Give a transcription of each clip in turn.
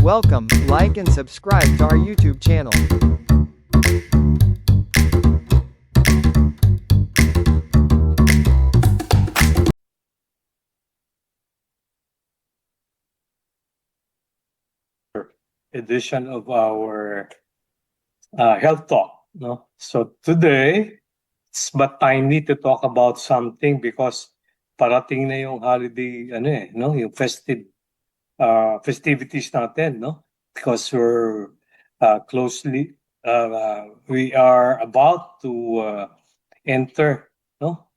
Welcome, like and subscribe to our YouTube channel. Edition of our health talk. No? So today, it's but timely to talk about something because parating na yung holiday, no? Yung festivities natin, no? Because we are about to enter, no?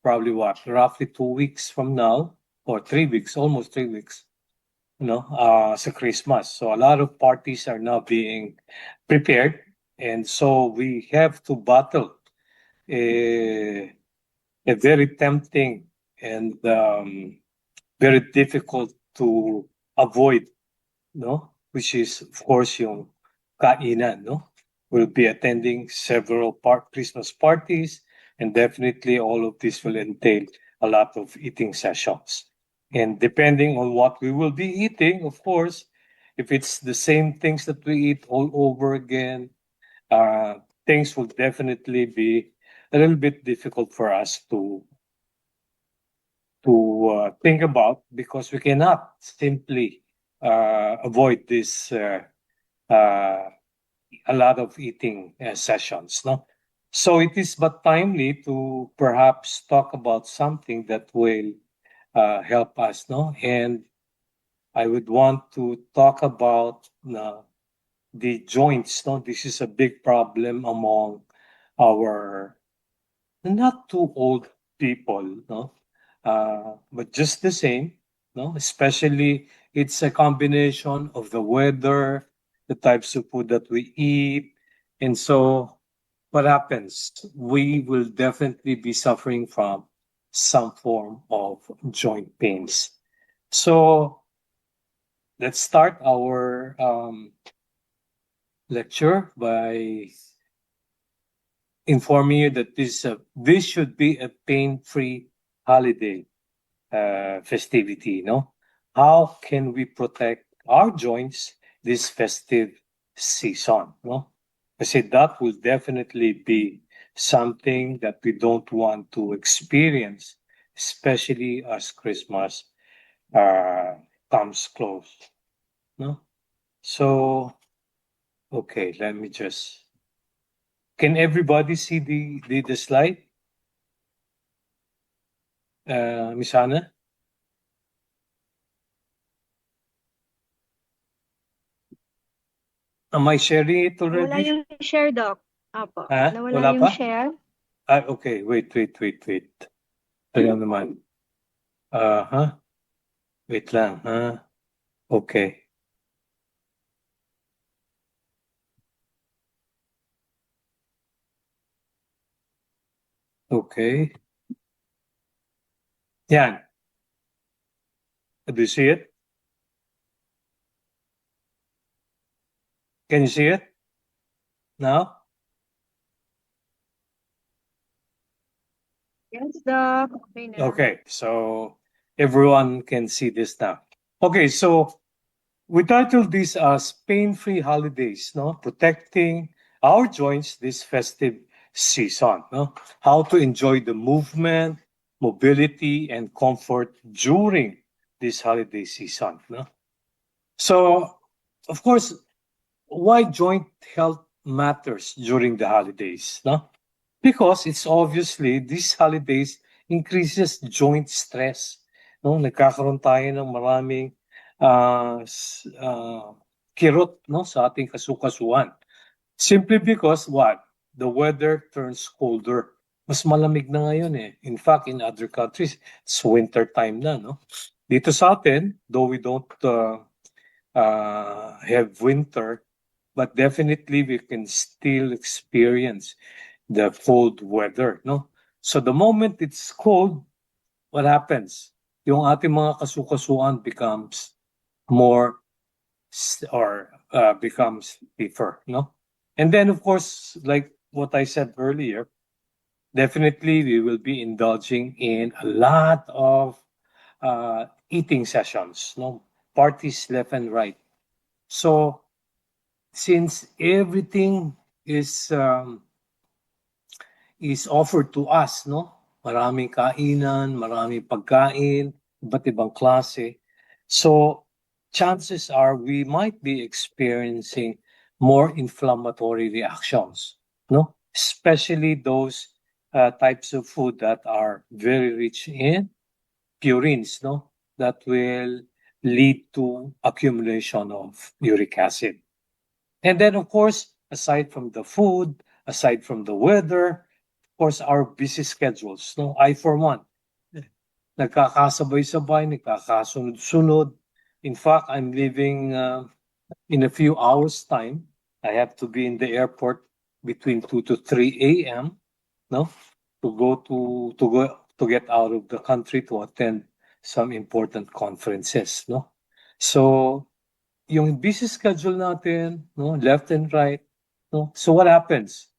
Probably roughly 2 weeks from now, or 3 weeks, almost 3 weeks, sa Christmas. So a lot of parties are now being prepared, and so we have to battle a very tempting and very difficult to avoid, no? Which is, of course, yung kainan, no? We'll be attending several Christmas parties, and definitely all of this will entail a lot of eating sessions. And depending on what we will be eating, of course, if it's the same things that we eat all over again, things will definitely be a little bit difficult for us to think about, because we cannot simply avoid this a lot of eating sessions, no? So it is but timely to perhaps talk about something that will help us, no? And I would want to talk about the joints, no? This is a big problem among our not too old people, no? But just the same, no? Especially it's a combination of the weather, the types of food that we eat. And so what happens? We will definitely be suffering from some form of joint pains. So let's start our lecture by informing you that this should be a pain-free holiday festivity, no? How can we protect our joints this festive season, no? Kasi that will definitely be something that we don't want to experience, especially as Christmas comes close, no? So, okay, let me just. Can everybody see the slide? Miss Hannah? Am I sharing it Wala already? yung share, Doc. Apo. Ha? Nawala Wala yung pa? share. Okay. Wait. Tingnan naman. Ha? Wait lang, ha? Okay. Okay. Yan. Do you see it? Can you see it now? Yes, Doc. Okay na. Okay. So everyone can see this now. Okay. So we titled this as Pain-Free Holidays, no? Protecting our joints this festive season, no? How to enjoy the movement, mobility, and comfort during this holiday season, no? So, of course, why joint health matters during the holidays, no? Because it's obviously these holidays increases joint stress, no? Nagkakaroon tayo ng maraming kirot, no, sa ating kasukasuan. Simply because what? The weather turns colder. Mas malamig na ngayon eh. In fact, in other countries, it's winter time na, no? Dito sa atin, though we don't have winter, but definitely we can still experience the cold weather, no? So the moment it's cold, what happens? Yung ating mga kasukasuan becomes more becomes stiffer, no? And then of course, like what I said earlier, definitely we will be indulging in a lot of eating sessions, no? Parties left and right. So since everything is offered to us, no? Maraming kainan, maraming pagkain, iba't ibang klase. So chances are we might be experiencing more inflammatory reactions, no? Especially those types of food that are very rich in purines, no? That will lead to accumulation of uric acid. And then, of course, aside from the food, aside from the weather, of course, our busy schedules. No, I for one, nagkakasabay-sabay, nagkakasunod-sunod. In fact, I'm leaving in a few hours' time. I have to be in the airport between 2 to 3 a.m. No, to get out of the country to attend some important conferences. No, so yung busy schedule natin, no, left and right, no. So what happens?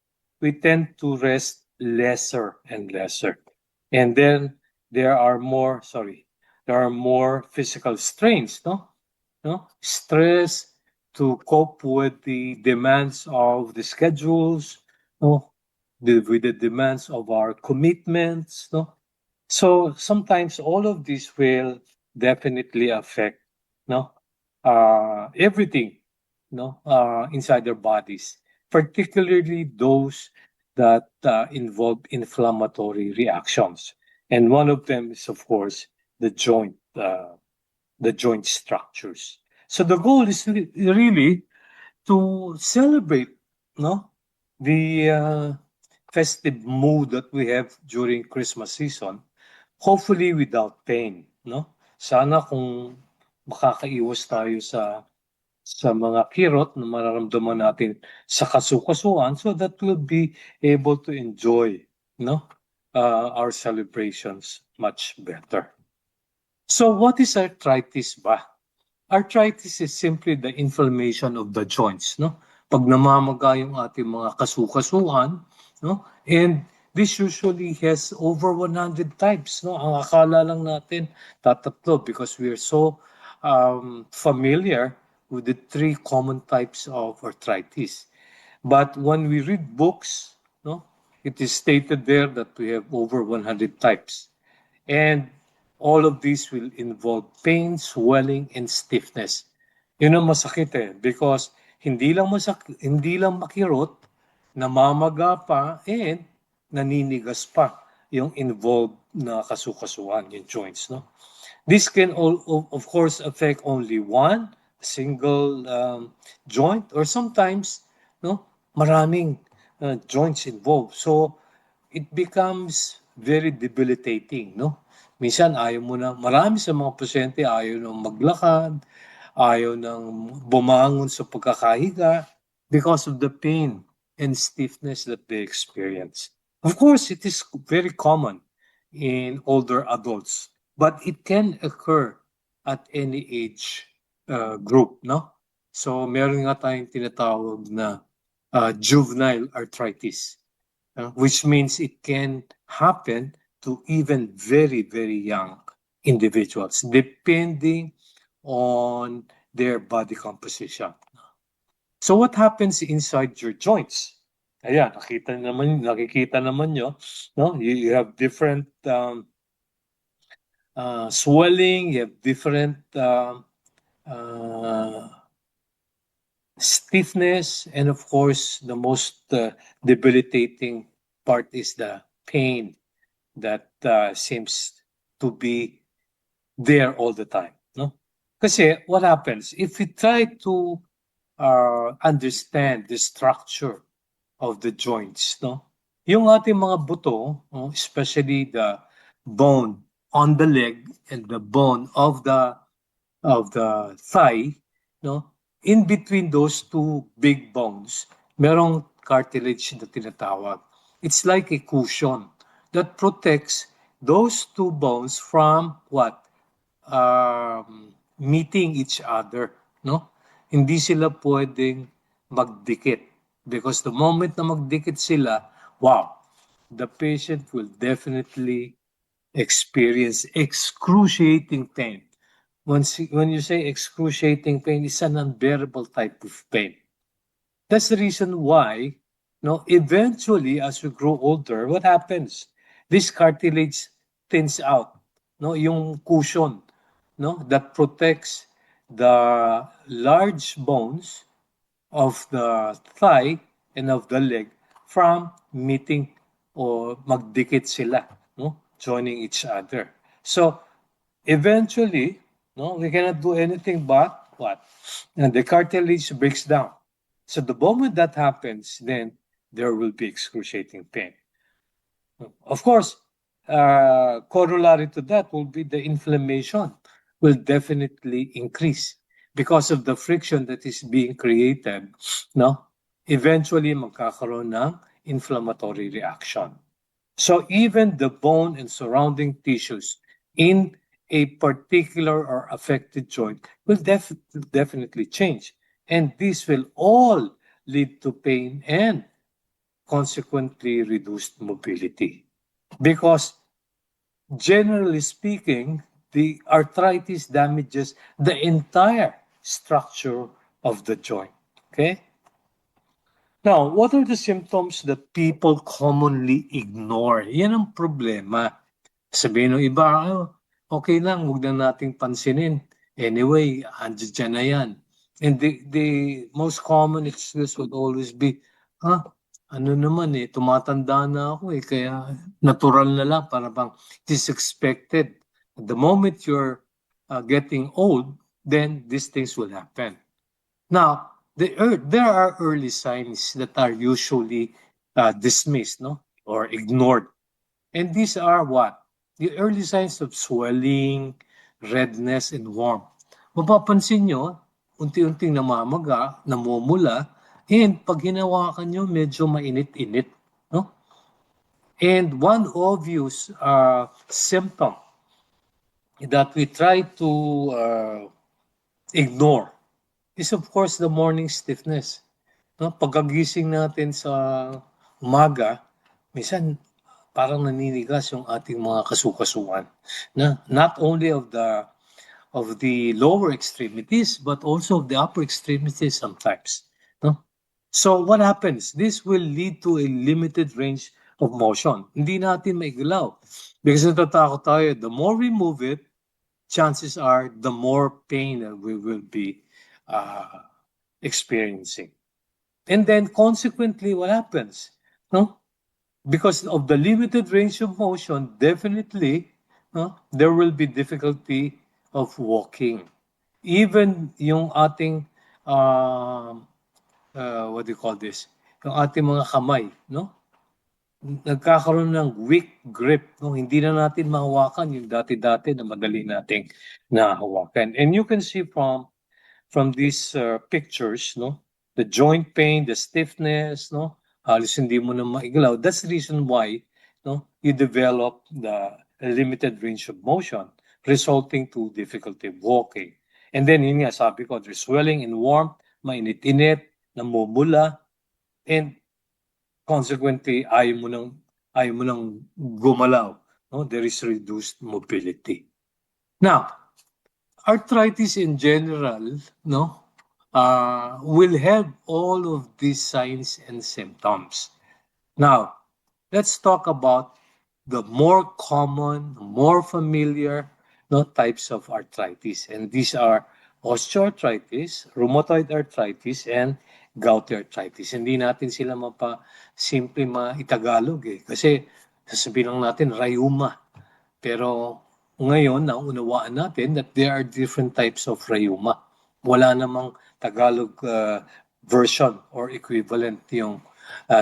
We tend to rest lesser and lesser. And then there are more physical strains, no? No? Stress to cope with the demands of the schedules, no? With the demands of our commitments, no? So sometimes all of this will definitely affect, no, everything, no, inside their bodies, particularly those that involve inflammatory reactions. And one of them is, of course, the joint structures. So the goal is really to celebrate, no, the festive mood that we have during Christmas season, hopefully without pain, no? Sana kung makakaiwas tayo sa mga kirot na mararamdaman natin sa kasukasuan so that we'll be able to enjoy, no, our celebrations much better. So what is arthritis ba? Arthritis is simply the inflammation of the joints, no? Pag namamaga yung ating mga kasukasuan, no? And this usually has over 100 types, no? Ang akala lang natin tatatlo because we are so familiar with the three common types of arthritis. But when we read books, no, it is stated there that we have over 100 types. And all of these will involve pain, swelling, and stiffness. Yun ang masakit because hindi lang makirot, namamaga pa, and naninigas pa yung involved na kasukasuan, yung joints, no? This can of course affect only one single joint or sometimes, no, maraming joints involved. So it becomes very debilitating, no? Minsan marami sa mga pasyente ayaw nang maglakad, ayaw nang bumangon sa pagkakahiga because of the pain and stiffness that they experience. Of course, it is very common in older adults, but it can occur at any age group, no? So meron nga tayong tinatawag na juvenile arthritis, which means it can happen to even very, very young individuals, depending on their body composition. So what happens inside your joints? Ayan, nakikita naman nyo, no? You have different swelling, you have different stiffness, and of course, the most debilitating part is the pain that seems to be there all the time, no? Kasi what happens if we try to understand the structure of the joints, no? Yung ating mga buto, especially the bone on the leg and the bone of the thigh, no? In between those two big bones, merong cartilage na tinatawag. It's like a cushion that protects those two bones from what? Meeting each other, no? Hindi sila pwedeng magdikit because the moment na magdikit sila, wow, the patient will definitely experience excruciating pain when you say excruciating pain, it's an unbearable type of pain. That's the reason why, eventually, as we grow older, what happens? This cartilage thins out, yung cushion, that protects the large bones of the thigh and of the leg from meeting or magdikit sila, joining each other. So eventually, we cannot do anything but what? And the cartilage breaks down. So the moment that happens, then there will be excruciating pain. Of course, corollary to that will be the inflammation will definitely increase because of the friction that is being created. Eventually magkakaroon ng inflammatory reaction. So even the bone and surrounding tissues in a particular or affected joint will definitely change. And this will all lead to pain and consequently reduced mobility. Because generally speaking, the arthritis damages the entire structure of the joint. Okay? Now, what are the symptoms that people commonly ignore? Yan ang problema. Sabihin ng iba, okay lang, huwag na nating pansinin. Anyway, andyan na yan. And the most common excuse would always be, ano naman tumatanda na ako kaya natural na lang, para bang it is expected. The moment you're getting old, then these things will happen. Now, there are early signs that are usually dismissed, or ignored. And these are what? The early signs of swelling, redness, and warmth. Mapapansin nyo, unti-unting namamaga, namumula, and pag hinawakan nyo, medyo mainit-init. And one obvious symptom that we try to ignore is of course the morning stiffness. Pagkagising natin sa umaga, minsan parang naninigas yung ating mga kasukasuan. Not only of the lower extremities but also of the upper extremities sometimes. So what happens? This will lead to a limited range of motion. Hindi natin maigalaw. Because natatakot tayo, the more we move it, chances are the more pain that we will be experiencing. And then consequently, what happens? Because of the limited range of motion, definitely, there will be difficulty of walking. Even yung ating, what do you call this? Yung ating mga kamay, nagkakaroon ng weak grip. Hindi na natin mahawakan yung dati-dati na madali nating nahawakan. And you can see from these pictures, the joint pain, the stiffness, halos hindi mo na maigalaw. That's the reason why you develop the limited range of motion, resulting to difficulty walking. And then yun nga, sabi ko, there's swelling and warmth, mainit-init, namumula, and consequently, ayaw mo nang gumalaw. There is reduced mobility. Now, arthritis in general, will have all of these signs and symptoms. Now, let's talk about the more common, more familiar types of arthritis. And these are osteoarthritis, rheumatoid arthritis, and gouty arthritis. Hindi natin sila simple maitagalog kasi sasabihin lang natin rheuma. Pero ngayon, naunawaan natin that there are different types of rheuma. Wala namang Tagalog version or equivalent yung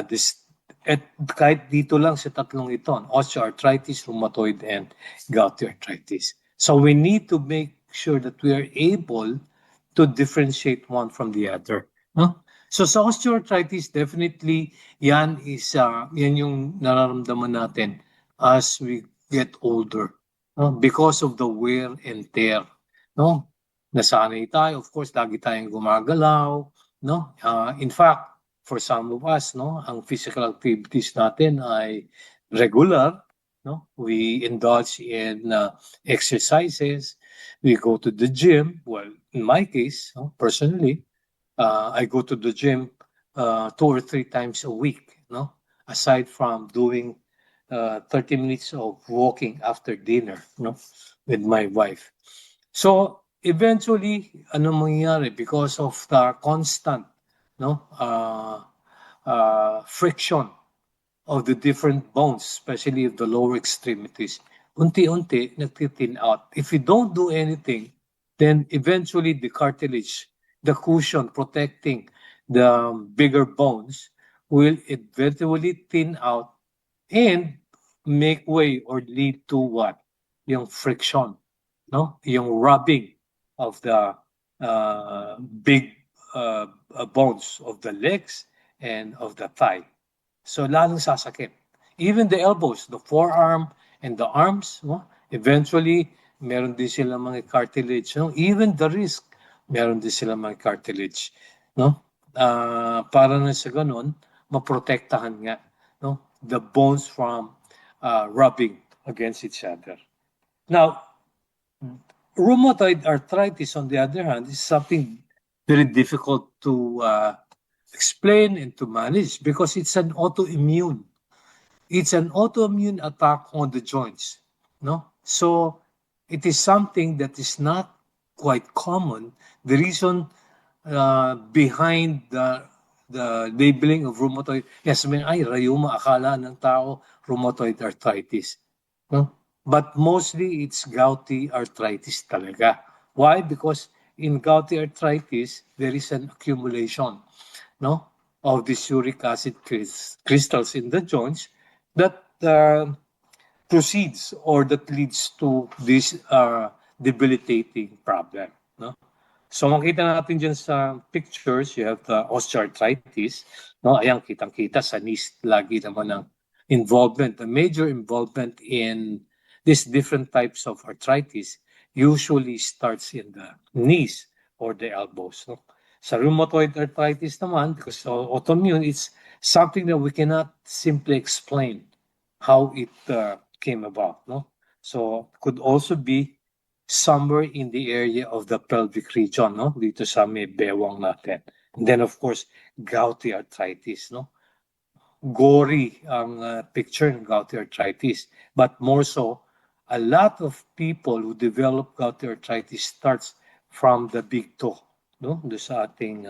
this. At kahit dito lang sa tatlong ito, osteoarthritis, rheumatoid, and gouty arthritis. So we need to make sure that we are able to differentiate one from the other. So sa osteoarthritis, definitely yan yung nararamdaman natin as we get older, because of the wear and tear. Nasanay tayo, of course, lagi tayong gumagalaw. In fact, for some of us, ang physical activities natin ay regular. We indulge in exercises. We go to the gym. Well, in my case, personally, I go to the gym 2 or 3 times a week, aside from doing 30 minutes of walking after dinner, with my wife. So eventually, ano mangyayari because of the constant, friction of the different bones, especially of the lower extremities, unti-unti nagtitin out. If you don't do anything, then eventually the cartilage, the cushion protecting the bigger bones, will eventually thin out and make way or lead to what? Yung friction, yung rubbing of the big bones of the legs and of the thigh. So lalong sasakit. Even the elbows, the forearm and the arms, eventually meron din sila mga cartilage, Even the wrist, meron din sila mga cartilage, para na sa ganun, maprotektahan nga, the bones from rubbing against each other. Now, rheumatoid arthritis, on the other hand, is something very difficult to explain and to manage because it's an autoimmune. It's an autoimmune attack on the joints, So it is something that is not quite common. The reason behind the labeling of rheumatoid, yes, ay, rheuma, akala ng tao, rheumatoid arthritis. But mostly it's gouty arthritis talaga. Why? Because in gouty arthritis, there is an accumulation, of these uric acid crystals in the joints that proceeds or that leads to this debilitating problem. So makita natin dyan sa pictures, you have the osteoarthritis. Ayan, kitang-kita sa knees, lagi naman ang involvement, the major involvement in these different types of arthritis usually starts in the knees or the elbows. Sa rheumatoid arthritis naman, because autoimmune, it's something that we cannot simply explain how it came about. So could also be somewhere in the area of the pelvic region, dito sa may bewang natin. And then of course, gouty arthritis, Gory ang picture ng gouty arthritis. But more so, a lot of people who develop gouty arthritis starts from the big toe, doon sa ating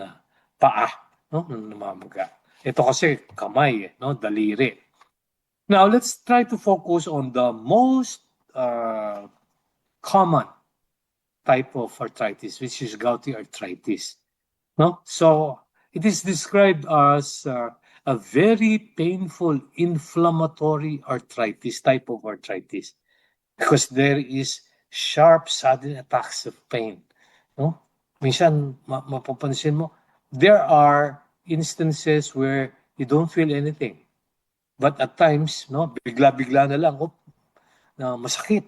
paa, nung namamaga. Ito kasi kamay, daliri. Now, let's try to focus on the most common type of arthritis, which is gouty arthritis. So it is described as a very painful inflammatory arthritis, type of arthritis, because there is sharp, sudden attacks of pain. Minsan, mapapansin mo, there are instances where you don't feel anything. But at times, bigla-bigla na lang, na masakit,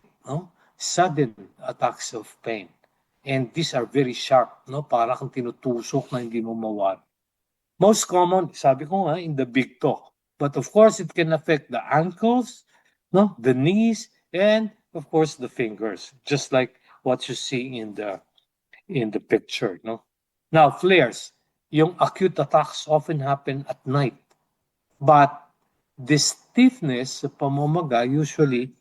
sudden attacks of pain. And these are very sharp, para kang tinutusok na hindi mo mawala. Most common, sabi ko nga, in the big toe. But of course, it can affect the ankles, the knees, and of course, the fingers, just like what you see in the picture. Now, flares. Yung acute attacks often happen at night. But the stiffness sa pamamaga usually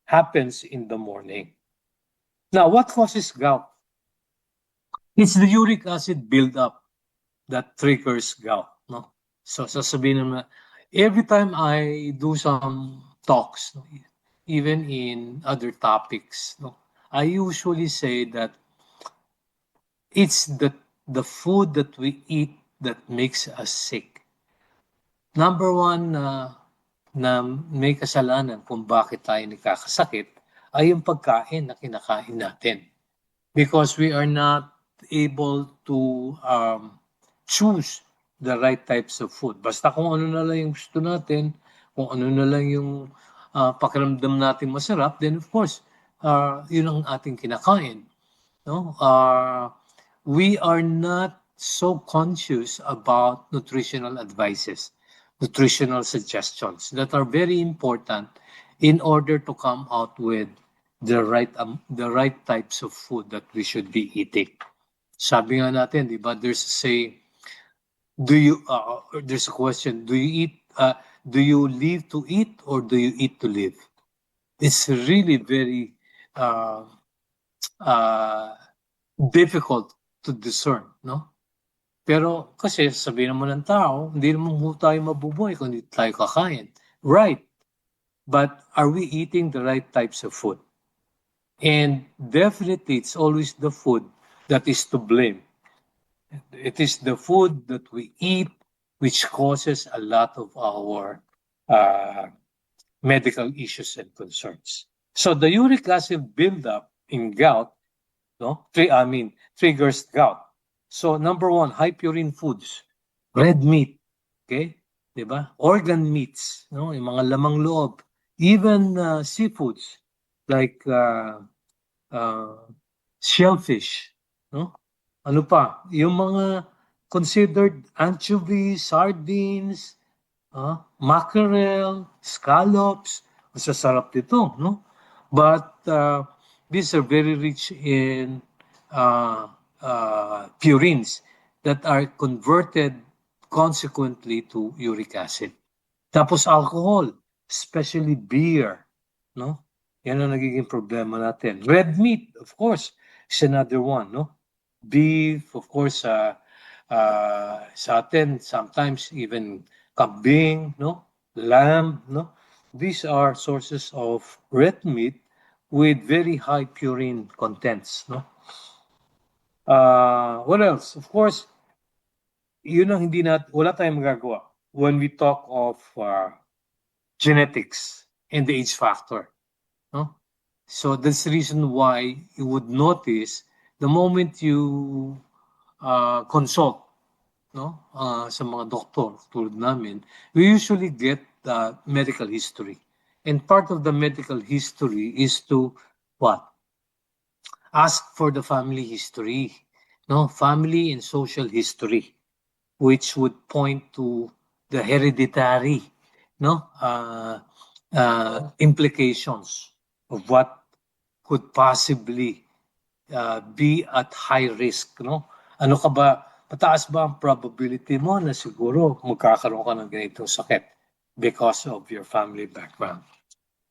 happens in the morning. Now, what causes gout? It's the uric acid buildup that triggers gout. So sasabihin naman, every time I do some talks, even in other topics, I usually say that it's the food that we eat that makes us sick. Number one na may kasalanan kung bakit tayo nakakasakit ay yung pagkain na kinakain natin. Because we are not able to choose the right types of food. Basta kung ano na lang yung gusto natin, kung ano na lang yung pakiramdam natin masarap, then of course, yun ang ating kinakain. We are not so conscious about nutritional advices, nutritional suggestions that are very important in order to come out with the right types of food that we should be eating. Sabi nga natin, di ba, there's a saying, there's a question, do you live to eat or do you eat to live? It's really very difficult to discern, no? Pero kasi sabihin naman ng tao, hindi naman po tayo mabubuhay kung hindi tayo kakain. Right. But are we eating the right types of food? And definitely it's always the food that is to blame. It is the food that we eat which causes a lot of our medical issues and concerns. So the uric acid buildup in gout, triggers gout. So number one, high purine foods, red meat, okay, diba? Organ meats, no, yung mga lamang loob, even seafoods like shellfish, no? Ano pa? Yung mga considered anchovies, sardines, mackerel, scallops, masasarap dito, no? But these are very rich in purines that are converted consequently to uric acid. Tapos alcohol, especially beer, no? Yan ang nagiging problema natin. Red meat, of course, is another one, no? Beef, of course, sa atin, sometimes even kambing, no? Lamb, no? These are sources of red meat with very high purine contents, no? What else? Of course, yun ang wala tayong magagawa when we talk of genetics and the age factor, no? So that's the reason why you would notice the moment you consult, no, sa mga doktor tulad namin, we usually get the medical history. And part of the medical history is to what? Ask for the family history, no, family and social history, which would point to the hereditary, no, implications of what could possibly be at high risk, no? Ano ka ba, mataas ba ang probability mo na siguro magkakaroon ka ng ganitong sakit because of your family background?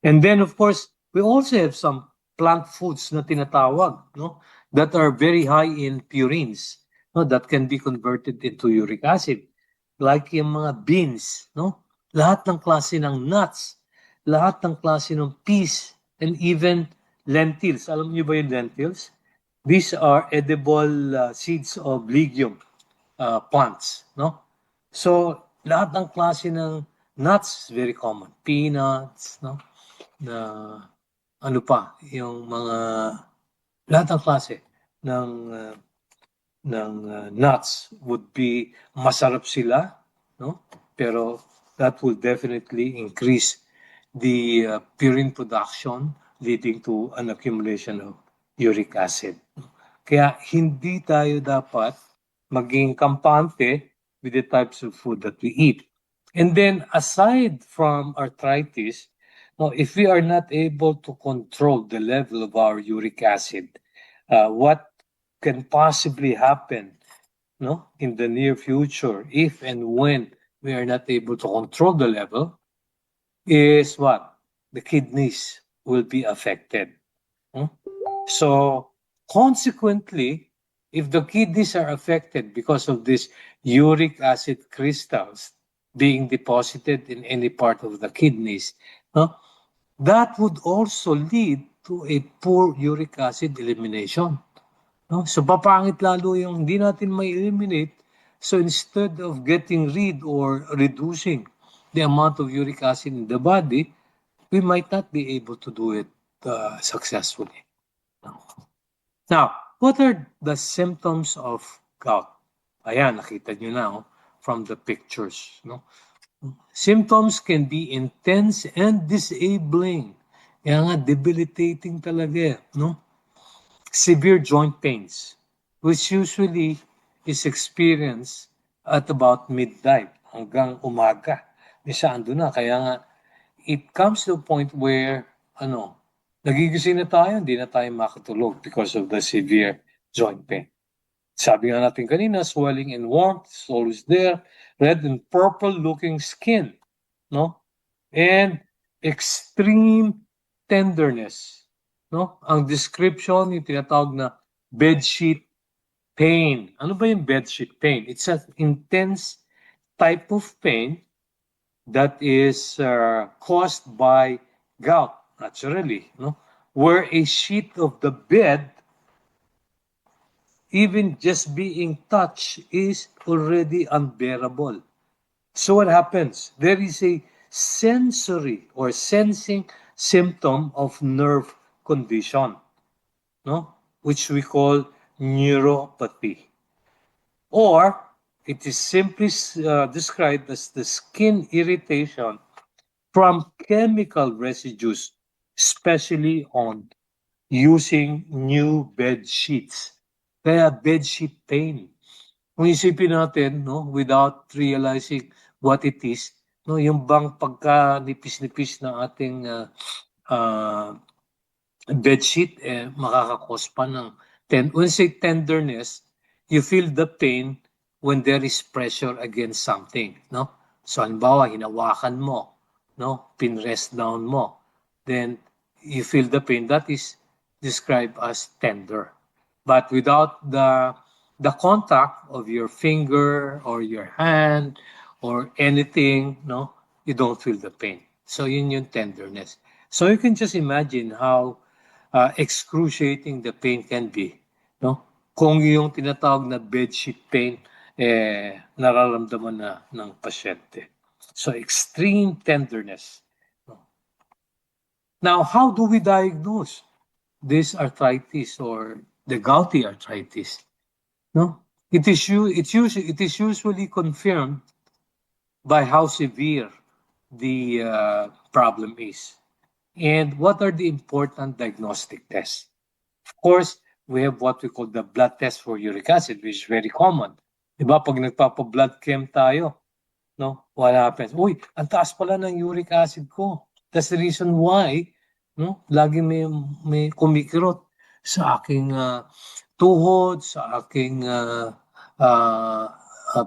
And then of course, we also have some plant foods na tinatawag, no, that are very high in purines, no, that can be converted into uric acid. Like yung mga beans, no? Lahat ng klase ng nuts, lahat ng klase ng peas, and even lentils. Alam niyo ba yung lentils? These are edible seeds of legume plants, no? So, lahat ng klase ng nuts is very common. Peanuts, no? Na ano pa, yung mga lahat ng klase ng nuts would be masarap sila, no? Pero that will definitely increase the purine production, leading to an accumulation of uric acid. Kaya hindi tayo dapat maging kampante with the types of food that we eat. And then aside from arthritis, if we are not able to control the level of our uric acid, what can possibly happen, no, in the near future, if and when we are not able to control the level, is what? The kidneys will be affected. So consequently, if the kidneys are affected because of this uric acid crystals being deposited in any part of the kidneys, that would also lead to a poor uric acid elimination. No? So papangit lalo yung hindi natin may eliminate. So instead of getting rid or reducing the amount of uric acid in the body, we might not be able to do it successfully. Now, what are the symptoms of gout? Ayan, nakita nyo na from the pictures. No? Symptoms can be intense and disabling. Kaya nga, debilitating talaga. No? Severe joint pains, which usually is experienced at about midnight hanggang umaga. Minsan ando na, kaya nga, it comes to a point where, nagigising na tayo, hindi na tayo makatulog because of the severe joint pain. Sabi nga natin kanina, swelling and warmth is always there, red and purple looking skin, no? And extreme tenderness, no? Ang description, yung tinatawag na bedsheet pain. Ano ba yung bedsheet pain? It's an intense type of pain that is caused by gout, naturally, no? Where a sheet of the bed, even just being touched, is already unbearable. So what happens? There is a sensory or sensing symptom of nerve condition, no? Which we call neuropathy. Or it is simply described as the skin irritation from chemical residues, especially on using new bed sheets. Kaya bed sheet pain. Kung isipin natin, no, without realizing what it is, no, yung bang pagka nipis-nipis na ating bedsheet, makakakos pa ng when say tenderness, you feel the pain when there is pressure against something, no? So halimbawa, hinawakan mo, no, pinrest down mo, then you feel the pain. That is described as tender. But without the contact of your finger or your hand or anything, no, you don't feel the pain. So yun yung tenderness. So you can just imagine how excruciating the pain can be, no? Kung yung tinatawag na bedsheet pain, nararamdaman na ng pasyente. So extreme tenderness. No? Now, how do we diagnose this arthritis or the gouty arthritis? No, it is usually confirmed by how severe the problem is. And what are the important diagnostic tests? Of course, we have what we call the blood test for uric acid, which is very common. Diba, pag nagpapa-blood chem tayo, no, what happens? Uy, ang taas pala ng uric acid ko. That's the reason why, no, lagi may kumikirot sa aking tuhod, sa aking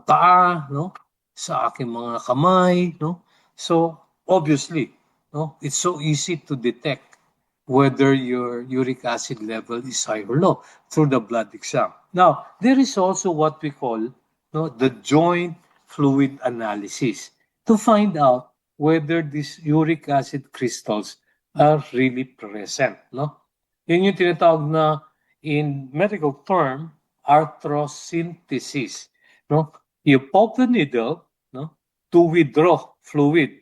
paa, no, sa aking mga kamay, no. So obviously, no, it's so easy to detect whether your uric acid level is high or low through the blood exam. Now, there is also what we call, no, the joint fluid analysis to find out whether these uric acid crystals are really present, no? Yun yung tinatawag na in medical term arthrosynthesis, no? You poke the needle, no, to withdraw fluid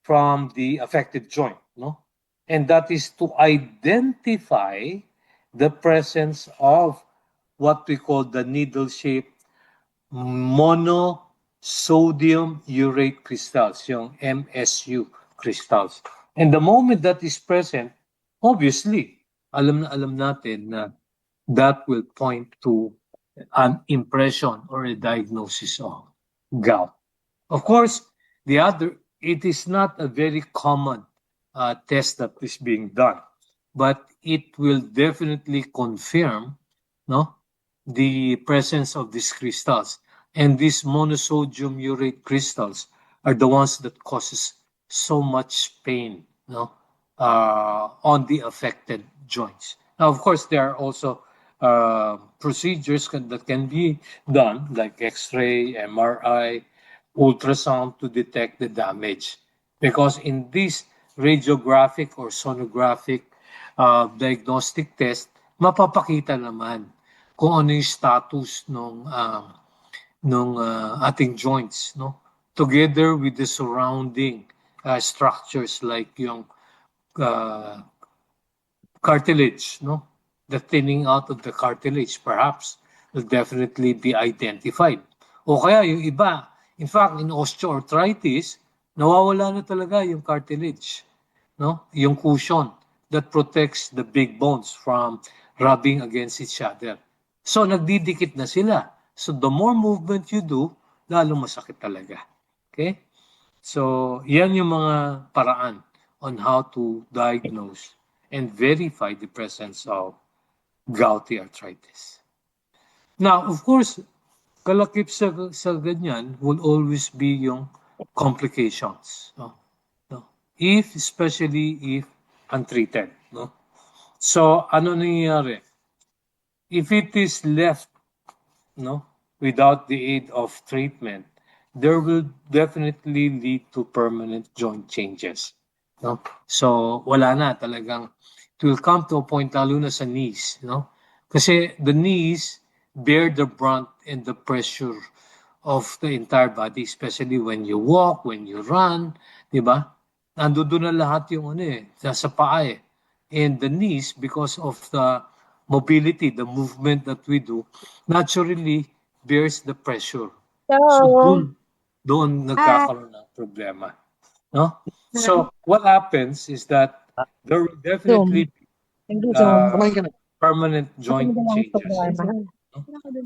from the affected joint, no? And that is to identify the presence of what we call the needle-shaped monosodium urate crystals, yung MSU crystals. And the moment that is present, obviously, alam natin na that will point to an impression or a diagnosis of gout. Of course, it is not a very common test that is being done, but it will definitely confirm, no, the presence of these crystals. And these monosodium urate crystals are the ones that causes so much pain, no, on the affected joints. Now, of course, there are also procedures that can be done, like X-ray, MRI, ultrasound to detect the damage. Because in this radiographic or sonographic diagnostic test, mapapakita naman kung ano yung status nung ating joints, no? Together with the surrounding structures like yung cartilage, no? The thinning out of the cartilage perhaps will definitely be identified. O kaya yung iba, in fact, in osteoarthritis, nawawala na talaga yung cartilage, no? Yung cushion that protects the big bones from rubbing against each other. So nagdidikit na sila. So the more movement you do, lalo masakit talaga. Okay? So yan yung mga paraan on how to diagnose and verify the presence of gouty arthritis. Now, of course, kalakip sa ganyan will always be yung complications. No? No? Especially if untreated. No? So, ano nangyayari? If it is left without the aid of treatment, there will definitely lead to permanent joint changes. No? So, wala na talagang, it will come to a point lalo na sa knees. No? Kasi the knees bear the brunt and the pressure of the entire body, especially when you walk, when you run, di ba? Nandoon na lahat yung sa paa eh. And the knees, because of the mobility, the movement that we do, naturally bears the pressure. So doon nagkakaroon ng problema. No? So what happens is that there will definitely be permanent joint changes.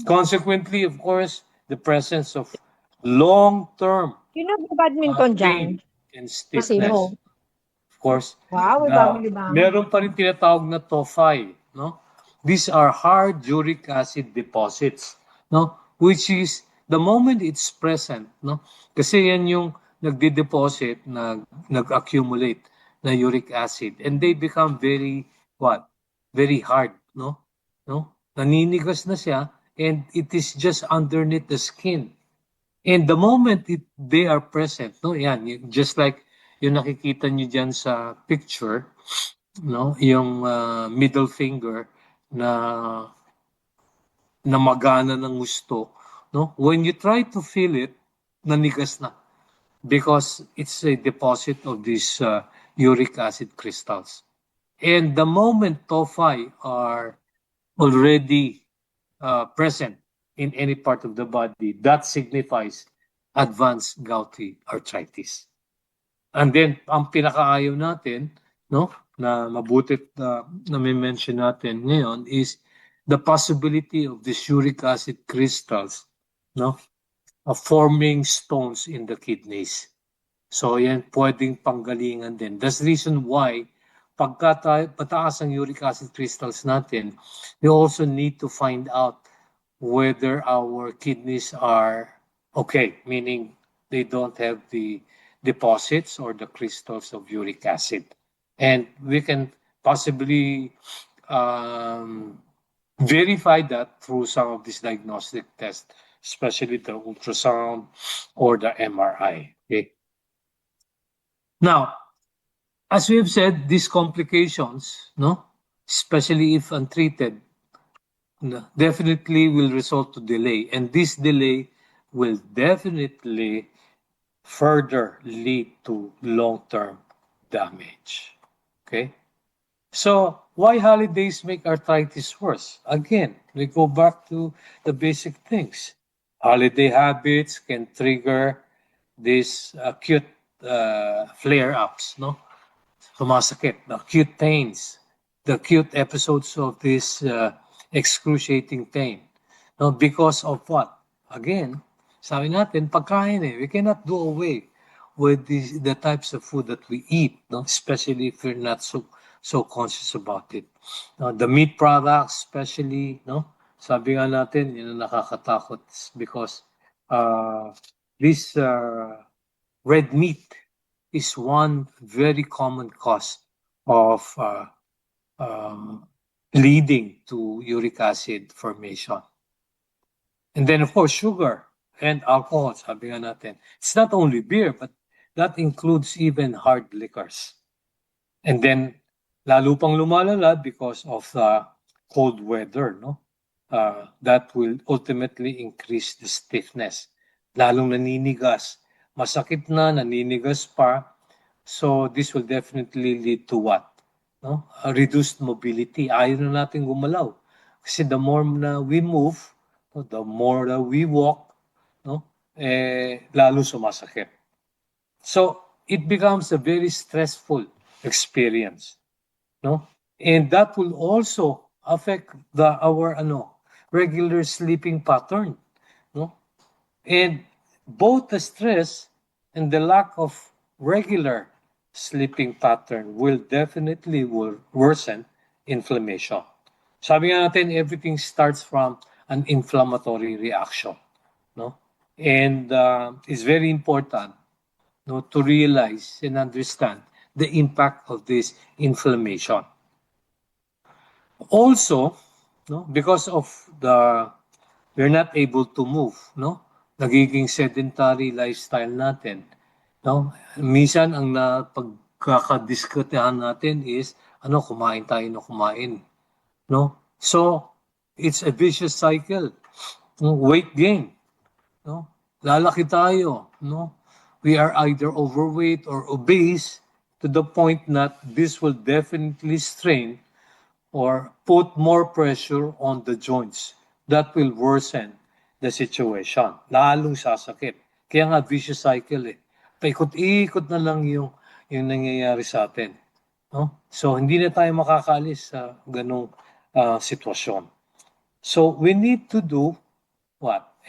Consequently, of course, the presence of long-term Sino badminton dyan? pain and stiffness. Sino? Of course, Wow, may bagong libangan. meron pa rin tinatawag na tophi, no? These are hard uric acid deposits, no? Which is the moment it's present, no? Kasi yan yung nagde-deposit, nag-accumulate na uric acid, and they become very very hard, no? Naninigas na siya, and it is just underneath the skin. And the moment they are present, no, yan, just like yung nakikita niyo diyan sa picture, no, yung middle finger na magana ng gusto, no, when you try to feel it, nanigas na because it's a deposit of these uric acid crystals. And the moment tophi are already present in any part of the body, that signifies advanced gouty arthritis. And then, ang pinakaayaw natin, no, na mabuti na may mention natin ngayon is the possibility of the uric acid crystals, no, forming stones in the kidneys. So, yan pwedeng panggalingan din. That's the reason why pagka pataas ang uric acid crystals natin, we also need to find out whether our kidneys are okay, meaning they don't have the deposits or the crystals of uric acid. And we can possibly verify that through some of these diagnostic tests, especially the ultrasound or the MRI. Okay. Now, as we have said, these complications, no, especially if untreated, definitely will result to delay, and this delay will definitely further lead to long-term damage. Okay? So, why holidays make arthritis worse? Again, we go back to the basic things. Holiday habits can trigger these acute flare-ups, no? Sumasakit, the acute pains, the acute episodes of this excruciating pain. No, because of what? Again, sabi natin, pagkain eh. We cannot do away with the types of food that we eat, no? Especially if we're not so conscious about it. The meat products, especially, no? Sabi nga natin, yun ang nakakatakot because this red meat is one very common cause of leading to uric acid formation. And then, of course, sugar and alcohol, sabi nga natin. It's not only beer, but that includes even hard liquors. And then, lalo pang lumalala because of the cold weather, no? That will ultimately increase the stiffness. Lalong naninigas. Masakit na, naninigas pa. So, this will definitely lead to what? No? A reduced mobility. Ayaw na natin gumalaw. Kasi the more na we move, the more that we walk, no? Lalo sumasakit. So, it becomes a very stressful experience, no? And that will also affect our regular sleeping pattern, no? And both the stress and the lack of regular sleeping pattern will definitely worsen inflammation. Sabi nga natin, everything starts from an inflammatory reaction, no? And it's very important, no, to realize and understand the impact of this inflammation. Also, no, because of we're not able to move, no? Nagiging sedentary lifestyle natin, no? Minsan ang pagkakadiskutehan natin is kumain tayo na kumain, no? So it's a vicious cycle. No? Weight gain, no? Lalaki tayo, no? We are either overweight or obese to the point that this will definitely strain or put more pressure on the joints. That will worsen the situation. Lalong sasakit. Kaya nga vicious cycle eh. Paikot-ikot na lang yung nangyayari sa atin. No? So hindi na tayo makakaalis sa ganong sitwasyon. So we need to do what?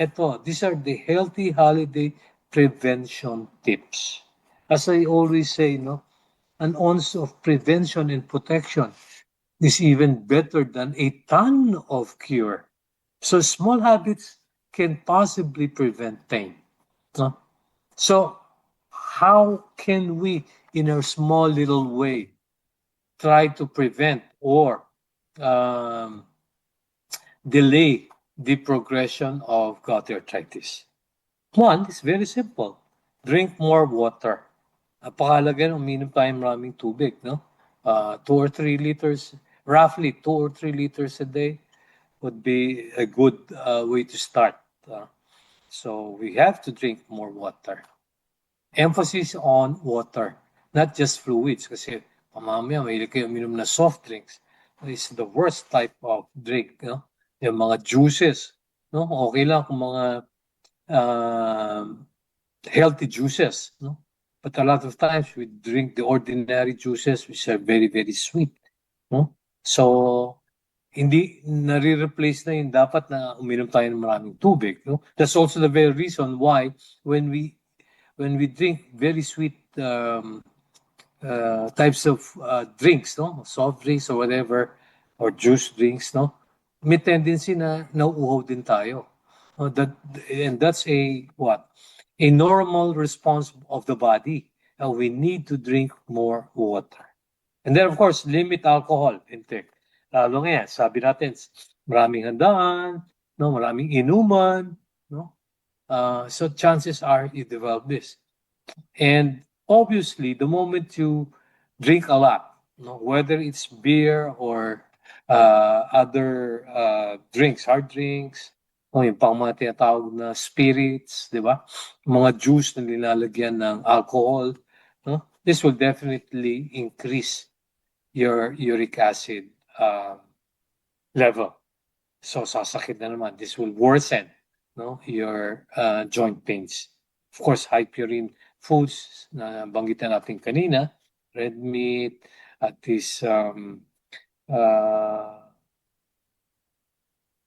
These are the healthy holiday prevention tips. As I always say, no, an ounce of prevention and protection is even better than a ton of cure. So small habits can possibly prevent pain. No? So how can we, in a small little way, try to prevent or delay the progression of gouty arthritis? One is very simple. Drink more water. Napakalaga na uminom tayo maraming tubig, no? 2 or 3 liters, roughly 2 or 3 liters a day would be a good way to start. So we have to drink more water. Emphasis on water, not just fluids. Kasi mamaya mahilig kayo uminom na soft drinks. It's the worst type of drink, no? Yung mga juices, no? Okay lang kung mga healthy juices, no? But a lot of times we drink the ordinary juices which are very, very sweet, no? So hindi nare-replace na yung dapat na uminom tayo ng maraming tubig, no? That's also the very reason why when we drink very sweet types of drinks, no, soft drinks or whatever, or juice drinks, no, may tendency na nauuhaw din tayo. And that's a normal response of the body. We need to drink more water. And then, of course, limit alcohol intake. Lalo nga, sabi natin, maraming handaan, no, maraming inuman, no? So chances are you develop this. And obviously, the moment you drink a lot, no, whether it's beer or other drinks, hard drinks, o yung pang mga tinatawag na spirits, di ba? Mga juice na nilalagyan ng alcohol, no? This will definitely increase your uric acid level. So sasakit na naman. This will worsen, no, your joint pains. Of course, high purine foods na banggitan natin kanina, red meat, at least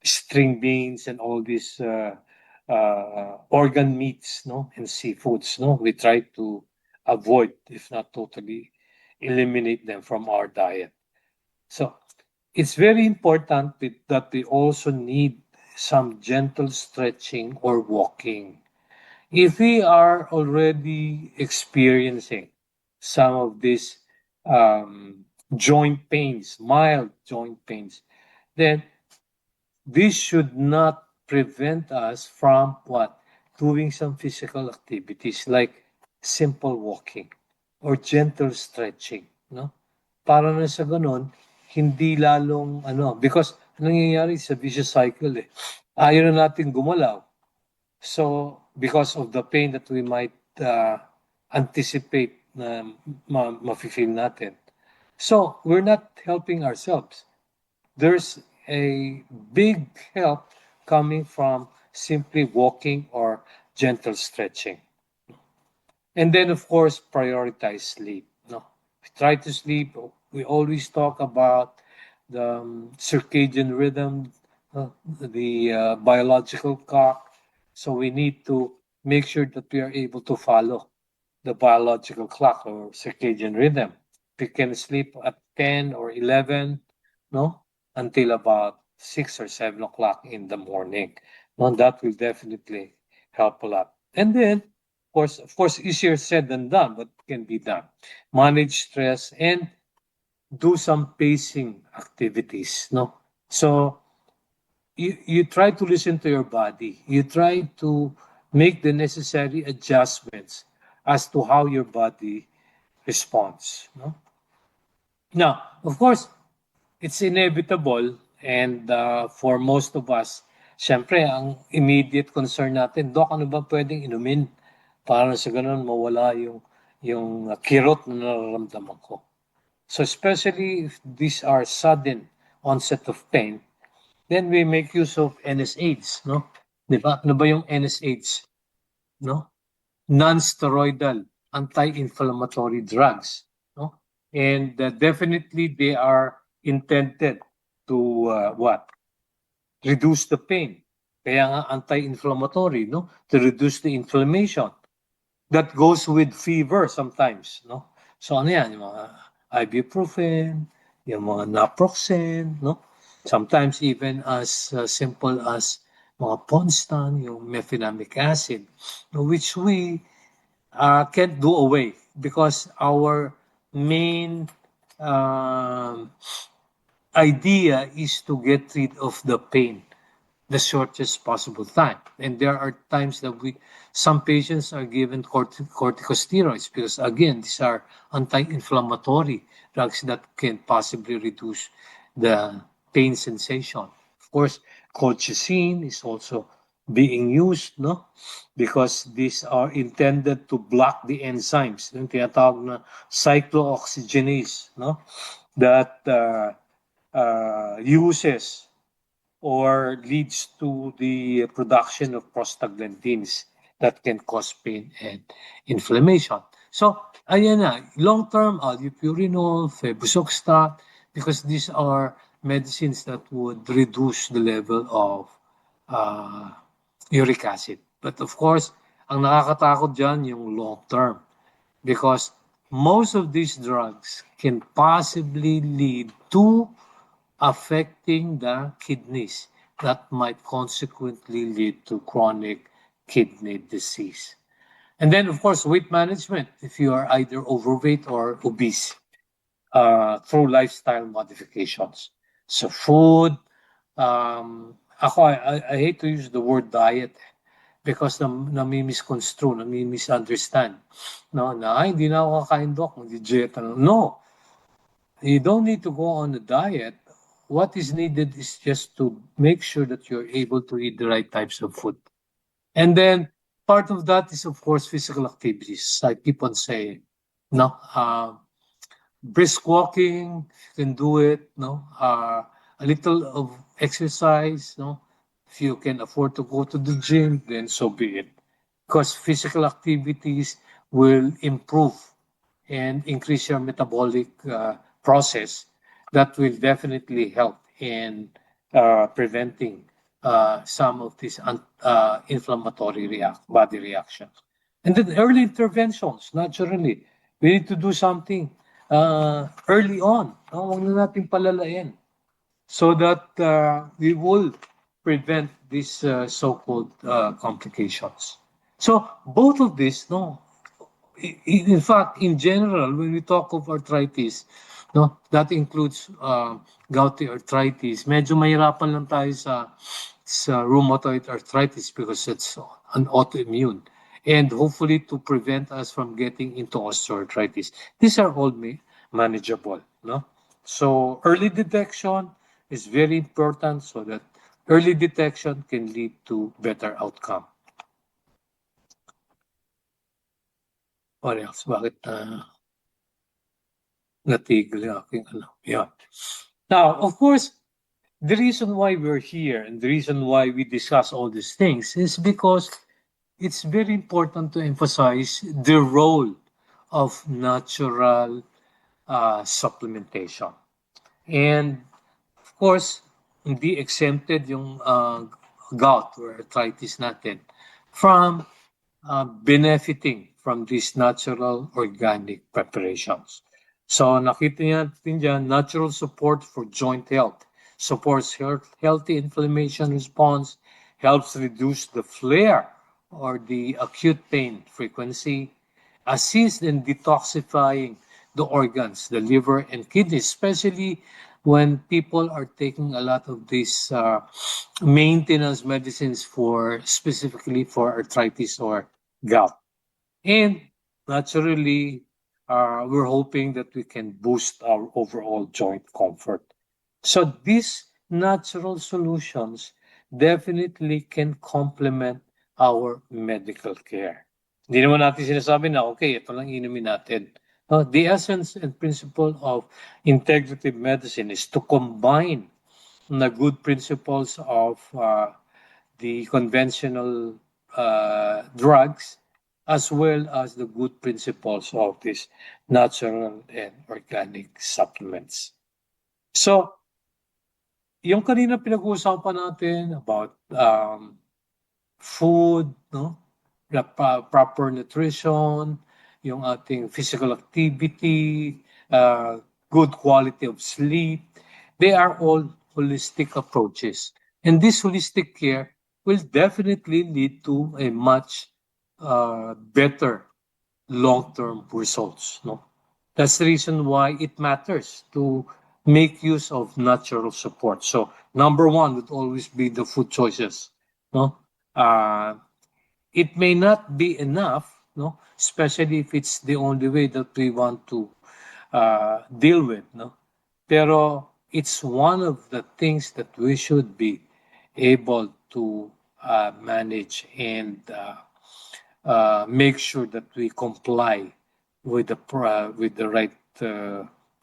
string beans and all these organ meats, no, and seafoods, no, we try to avoid, if not totally eliminate them from our diet. So it's very important that we also need some gentle stretching or walking. If we are already experiencing some of these joint pains, mild joint pains, then this should not prevent us from doing some physical activities like simple walking or gentle stretching, no? Para na sa ganun, hindi lalong because nangyayari sa vicious cycle eh. Ayaw na natin gumalaw. So, because of the pain that we might anticipate na ma-feel natin. So, we're not helping ourselves. There's a big help coming from simply walking or gentle stretching. And then, of course, prioritize sleep. No, we try to sleep. We always talk about the circadian rhythm, the biological clock. So we need to make sure that we are able to follow the biological clock or circadian rhythm. We can sleep at 10 or 11, no, until about 6 or 7 o'clock in the morning. No, that will definitely help a lot. And then, of course, easier said than done, but can be done. Manage stress and do some pacing activities, no? So you try to listen to your body. You try to make the necessary adjustments as to how your body responds, no? Now, of course, it's inevitable and for most of us, syempre, ang immediate concern natin, Dok, ano ba pwedeng inumin para sa ganun mawala yung kirot na nararamdaman ko? So especially if these are sudden onset of pain, then we make use of NSAIDs, no? Di ba? Ano ba yung NSAIDs? No? Non-steroidal anti-inflammatory drugs, no? And definitely they are intended to what? Reduce the pain. Kaya nga anti-inflammatory, no? To reduce the inflammation. That goes with fever sometimes, no? So ano yan? Yung mga ibuprofen, yung mga naproxen, no? Sometimes even as simple as mga Ponstan, yung mefenamic acid, which we can't do away because our main idea is to get rid of the pain the shortest possible time. And there are times that some patients are given corticosteroids because again, these are anti-inflammatory drugs that can possibly reduce the pain sensation. Of course, colchicine is also being used, no? Because these are intended to block the enzymes, yung tinatawag na cyclooxygenase, no? That uses or leads to the production of prostaglandins that can cause pain and inflammation. So, ayan na, long-term allopurinol, febusoxstat, because these are medicines that would reduce the level of uric acid. But of course, ang nakakatakot dyan yung long-term because most of these drugs can possibly lead to affecting the kidneys that might consequently lead to chronic kidney disease. And then, of course, weight management if you are either overweight or obese through lifestyle modifications. So food, I hate to use the word diet because nami-misconstrue, nami-misunderstand. No, na hindi na ako kakain, Dok, mag-diet. No, you don't need to go on a diet. What is needed is just to make sure that you're able to eat the right types of food. And then part of that is, of course, physical activities. I keep on saying, no, brisk walking, you can do it, no, a little of exercise, no. If you can afford to go to the gym, then so be it. Because physical activities will improve and increase your metabolic process that will definitely help in preventing some of these inflammatory body reactions. And then early interventions, naturally. We need to do something early on. Huwag na natin palalain so that we will prevent these so-called complications. So both of this, no, in fact, in general, when we talk of arthritis, no, that includes gouty arthritis. Medyo mahirapan lang tayo sa rheumatoid arthritis because it's an autoimmune. And hopefully to prevent us from getting into osteoarthritis. These are all manageable, no? So early detection is very important so that early detection can lead to better outcome. What else? Bakit natigil yung aking ano? Yeah. Now, of course, the reason why we're here and the reason why we discuss all these things is because it's very important to emphasize the role of natural supplementation. And of course, hindi exempted yung gout or arthritis natin from benefiting from these natural organic preparations. So nakita natin dyan, natural support for joint health, supports healthy inflammation response, helps reduce the flare or the acute pain frequency, assists in detoxifying the organs, the liver and kidneys, especially when people are taking a lot of these maintenance medicines for specifically for arthritis or gout. And naturally, we're hoping that we can boost our overall joint comfort. So these natural solutions definitely can complement our medical care. Hindi naman natin sinasabi na, okay, ito lang inumin natin. No, the essence and principle of integrative medicine is to combine the good principles of the conventional drugs as well as the good principles of these natural and organic supplements. So, yung kanina pinag-uusapan natin about food, no? The proper nutrition, yung ating physical activity, good quality of sleep, they are all holistic approaches. And this holistic care will definitely lead to a much better long-term results. No, that's the reason why it matters to make use of natural support. So number one would always be the food choices. No, it may not be enough. No, especially if it's the only way that we want to deal with. No, pero it's one of the things that we should be able to manage and make sure that we comply with the right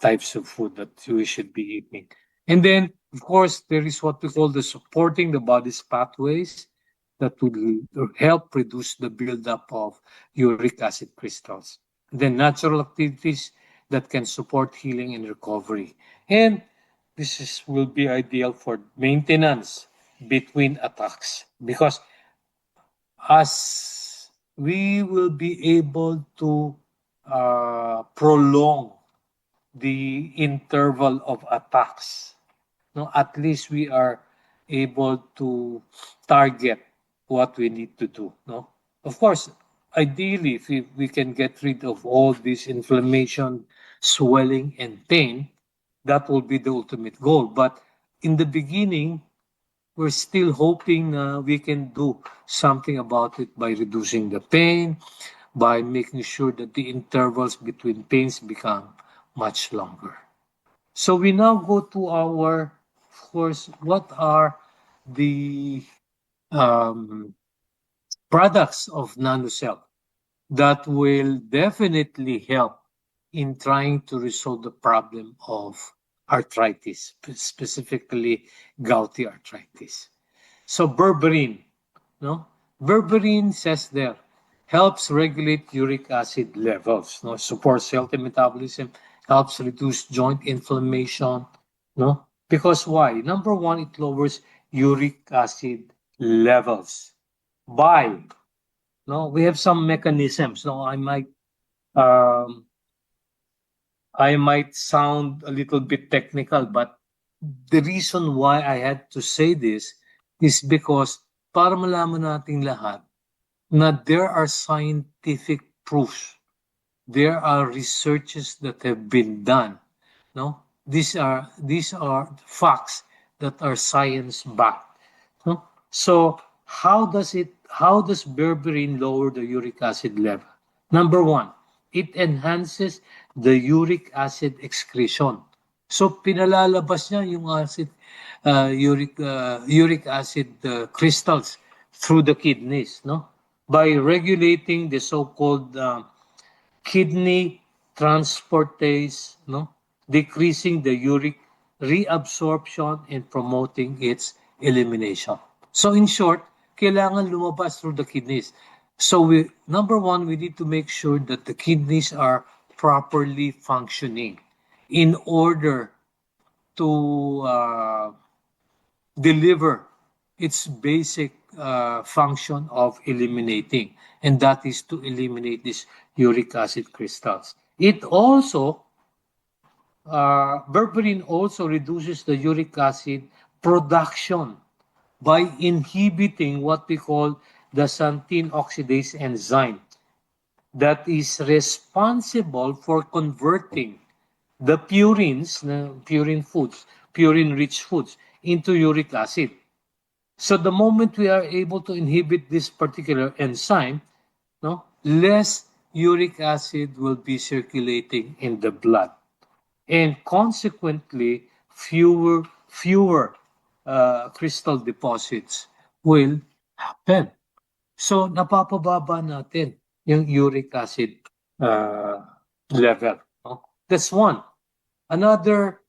types of food that we should be eating. And then, of course, there is what we call the supporting the body's pathways that will help reduce the buildup of uric acid crystals. Then natural activities that can support healing and recovery. And this will be ideal for maintenance between attacks because as we will be able to prolong the interval of attacks, no, at least we are able to target what we need to do. No, of course, ideally, if we can get rid of all this inflammation, swelling, and pain, that will be the ultimate goal. But in the beginning, we're still hoping we can do something about it by reducing the pain, by making sure that the intervals between pains become much longer. So we now go to our, of course, what are the products of NanoCell that will definitely help in trying to resolve the problem of arthritis, specifically gouty arthritis. So berberine, no? Berberine says there helps regulate uric acid levels, no? Supports healthy metabolism, helps reduce joint inflammation, no? Because why? Number one, it lowers uric acid levels by, no? We have some mechanisms. No, I might sound a little bit technical, but the reason why I had to say this is because para malaman nating lahat na there are scientific proofs. There are researches that have been done. No, these are facts that are science backed. No? So how does berberine lower the uric acid level? Number one, it enhances the uric acid excretion. So pinalalabas niya yung uric acid crystals through the kidneys, no? By regulating the so-called kidney transportase, no? Decreasing the uric reabsorption and promoting its elimination. So in short, kailangan lumabas through the kidneys. So number one, we need to make sure that the kidneys are properly functioning in order to deliver its basic function of eliminating, and that is to eliminate these uric acid crystals. It also, berberine also reduces the uric acid production by inhibiting what we call the xanthine oxidase enzyme that is responsible for converting the purines, purine-rich foods, into uric acid. So the moment we are able to inhibit this particular enzyme, no, less uric acid will be circulating in the blood, and consequently, fewer crystal deposits will happen. So napapababa natin yung uric acid level. No? That's one. Another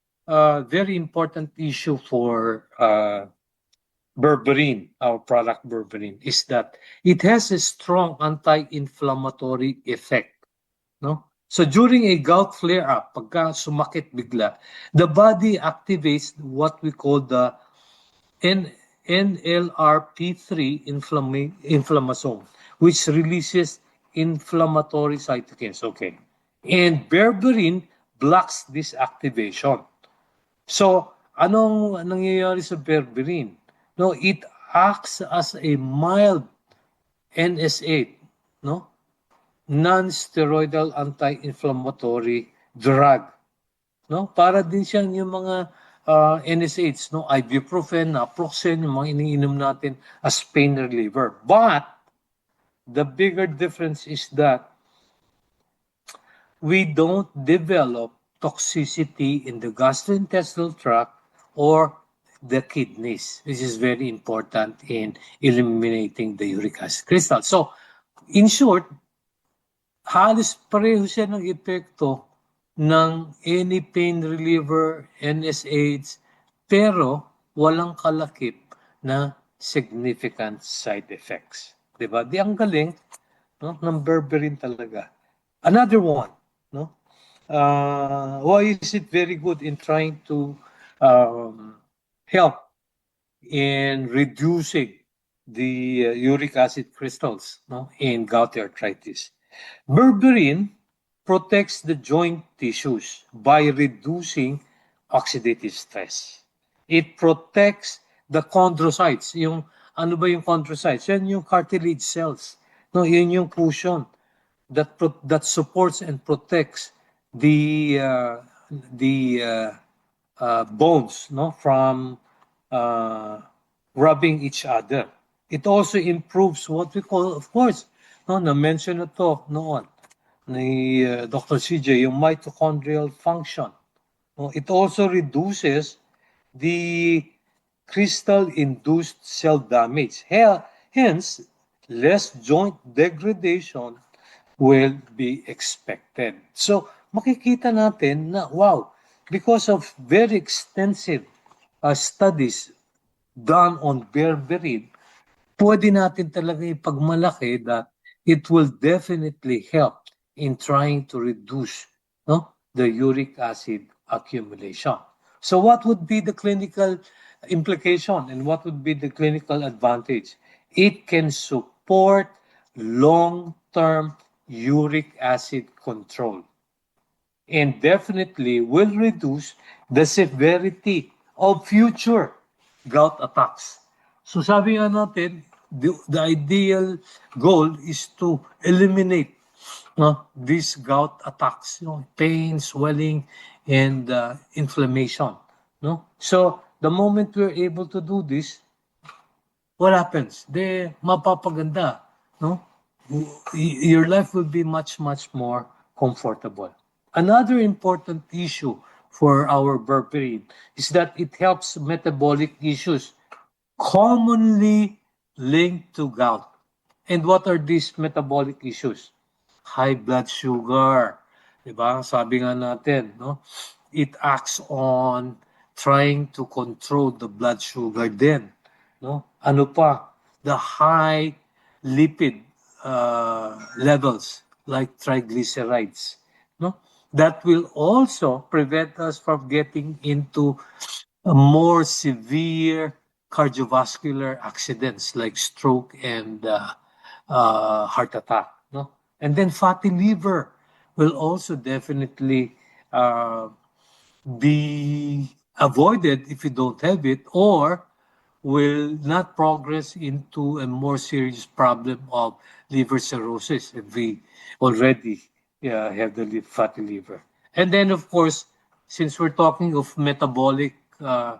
very important issue for berberine, our product berberine, is that it has a strong anti-inflammatory effect. No? So during a gout flare-up, pagka sumakit bigla, the body activates what we call the NLRP3 inflammasome, which releases inflammatory cytokines. Okay. And berberine blocks this activation. So, anong nangyayari sa berberine? No, it acts as a mild NSAID, no? Non-steroidal anti-inflammatory drug. No? Para din siyang yung mga NSAIDs, no? Ibuprofen, naproxen, yung mga iniinom natin as pain reliever. But the bigger difference is that we don't develop toxicity in the gastrointestinal tract or the kidneys. This is very important in eliminating the uric acid crystal. So, in short, halos pareho siya ng epekto ng any pain reliever, NSAIDs, pero walang kalakip na significant side effects. Diba? Di ang galing, no? Ng berberine talaga. Another one, no? Why is it very good in trying to help in reducing the uric acid crystals, no, in gouty arthritis? Berberine protects the joint tissues by reducing oxidative stress. It protects the chondrocytes. Yung ano ba yung chondrocytes? Yan yung cartilage cells. No, yun yung cushion that supports and protects the bones, no, from rubbing each other. It also improves what we call, of course, no, na-mention na to noon ni Dr. CJ, yung mitochondrial function. No, it also reduces the crystal-induced cell damage. Hence, less joint degradation will be expected. So, makikita natin na, wow, because of very extensive studies done on berberine, pwede natin talaga ipagmalaki that it will definitely help in trying to reduce, no, the uric acid accumulation. So what would be the clinical implication and what would be the clinical advantage? It can support long-term uric acid control and definitely will reduce the severity of future gout attacks. So sabi nga natin, the ideal goal is to eliminate these gout attacks, pain, swelling, and inflammation. No? So the moment we're able to do this, what happens? Mapapaganda. No? Your life will be much, much more comfortable. Another important issue for our berberine is that it helps metabolic issues commonly linked to gout. And what are these metabolic issues? High blood sugar. Diba? Sabi nga natin, no? It acts on trying to control the blood sugar din. No? Ano pa? The high lipid levels like triglycerides. No? That will also prevent us from getting into a more severe cardiovascular accidents like stroke and heart attack. No, and then fatty liver will also definitely be avoided if you don't have it, or will not progress into a more serious problem of liver cirrhosis if we already have the fatty liver. And then, of course, since we're talking of uh,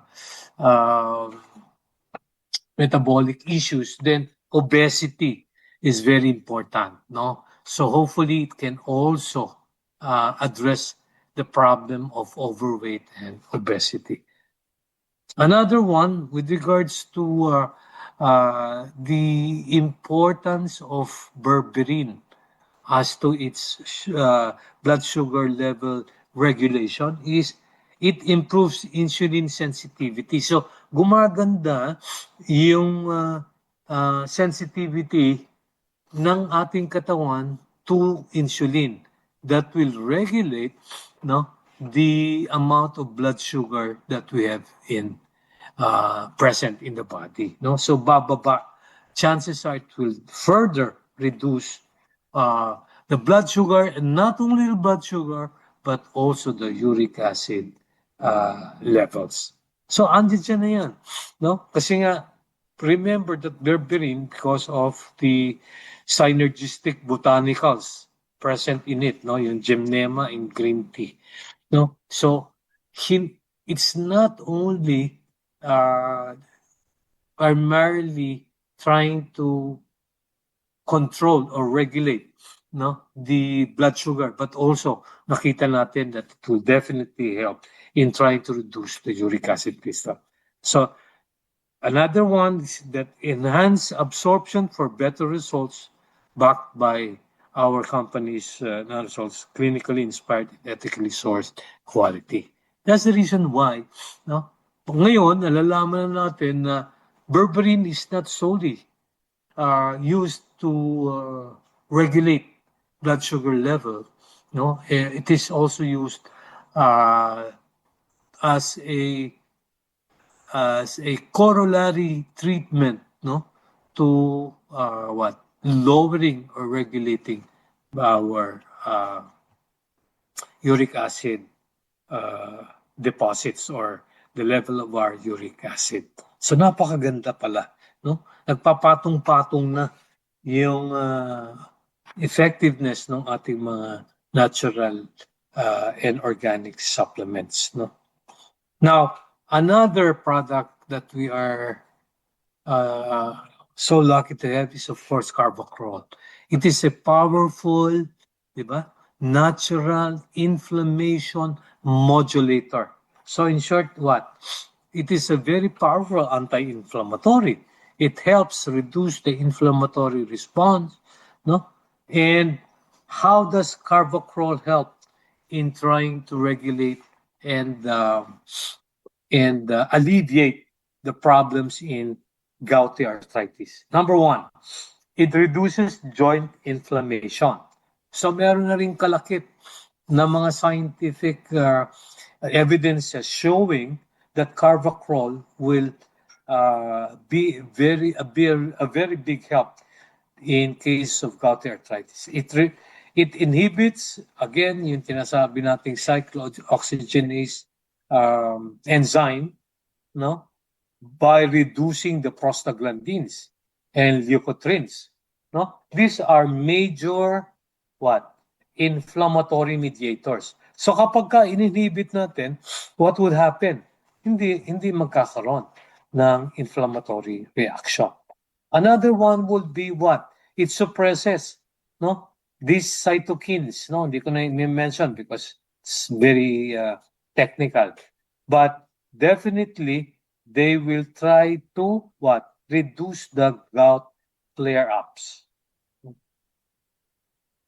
metabolic issues, then obesity is very important, no? So hopefully it can also address the problem of overweight and obesity. Another one with regards to the importance of berberine as to its blood sugar level regulation is it improves insulin sensitivity. So gumaganda yung sensitivity ng ating katawan to insulin that will regulate, no, the amount of blood sugar that we have in present in the body, no. So bababa, chances are it will further reduce the blood sugar, and not only the blood sugar but also the uric acid levels. So andyan siya na yan, no? Kasi nga, remember that berberine, because of the synergistic botanicals present in it, no, yung gymnema in green tea, no. So it's not only primarily trying to control or regulate, no, the blood sugar, but also nakita natin that it will definitely help in trying to reduce the uric acid crystal. So another one is that enhance absorption for better results, backed by our company's results, clinically inspired, ethically sourced quality. That's the reason why, no? Ngayon, nalalaman na natin na berberine is not solely used to regulate blood sugar level. No, it is also used as a corollary treatment, no, to what, lowering or regulating our uric acid deposits, or the level of our uric acid. So napakaganda pala, no? Nagpapatong-patong na yung effectiveness ng ating mga natural and organic supplements, no? Now, another product that we are so lucky to have is, of course, Carbacrol. It is a powerful, diba, natural inflammation modulator. So in short, what? It is a very powerful anti-inflammatory. It helps reduce the inflammatory response, no? And how does Carbacrol help in trying to regulate and alleviate the problems in gouty arthritis? Number one, it reduces joint inflammation. So meron na rin kalakip na mga scientific evidences showing that Carbacrol will be a very big help in case of gouty arthritis. It inhibits, again, yung tinasabi nating cyclooxygenase enzyme, no, by reducing the prostaglandins and leukotrienes, no. These are major what, inflammatory mediators. So kapag ka inhibit natin, what would happen? Hindi magkakaroon ng inflammatory reaction. Another one would be what? It suppresses, no, these cytokines, no, hindi ko na mention because it's very technical, but definitely they will try to what? Reduce the gout flare-ups.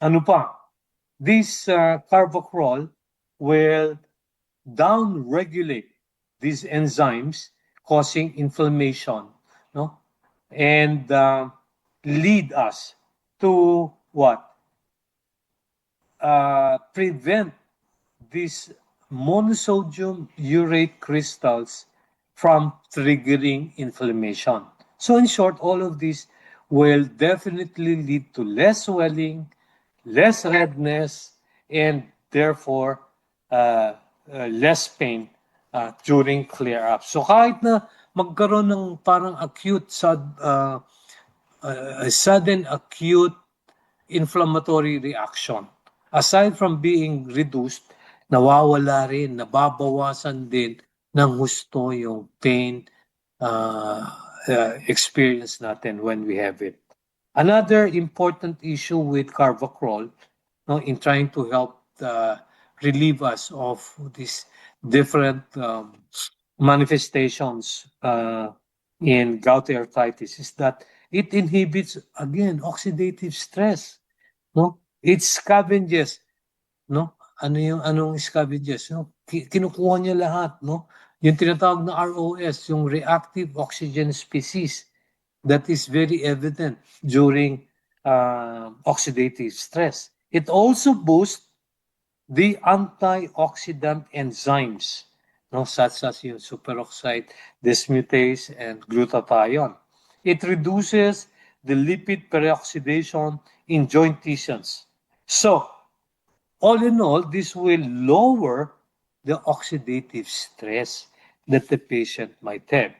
Ano pa? This Carbacrol will down-regulate these enzymes causing inflammation, no, and lead us to what? Prevent these monosodium urate crystals from triggering inflammation. So in short, all of this will definitely lead to less swelling, less redness, and therefore less pain during flare-up. So kahit na magkaroon ng parang sudden acute inflammatory reaction, aside from being reduced, nawawala rin, nababawasan din ng husto yung pain experience natin when we have it. Another important issue with Carvacrol, no, in trying to help relieve us of these different manifestations in gouty arthritis is that it inhibits, again, oxidative stress. No? It scavenges. No? Anong scavenges? No? Kinukuha niya lahat. No? Yung tinatawag na ROS, yung reactive oxygen species, that is very evident during oxidative stress. It also boosts the antioxidant enzymes, no, such as yung superoxide dismutase and glutathione. It reduces the lipid peroxidation in joint tissues. So, all in all, this will lower the oxidative stress that the patient might have,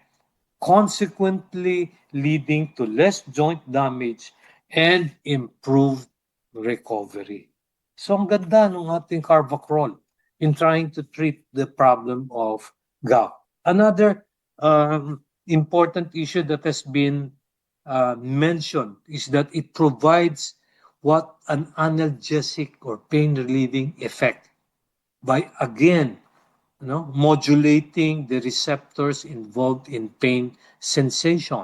consequently leading to less joint damage and improved recovery. So ang ganda ng ating Carvacrol in trying to treat the problem of gout. Another important issue that has been mentioned is that it provides what an analgesic or pain relieving effect by again modulating the receptors involved in pain sensation.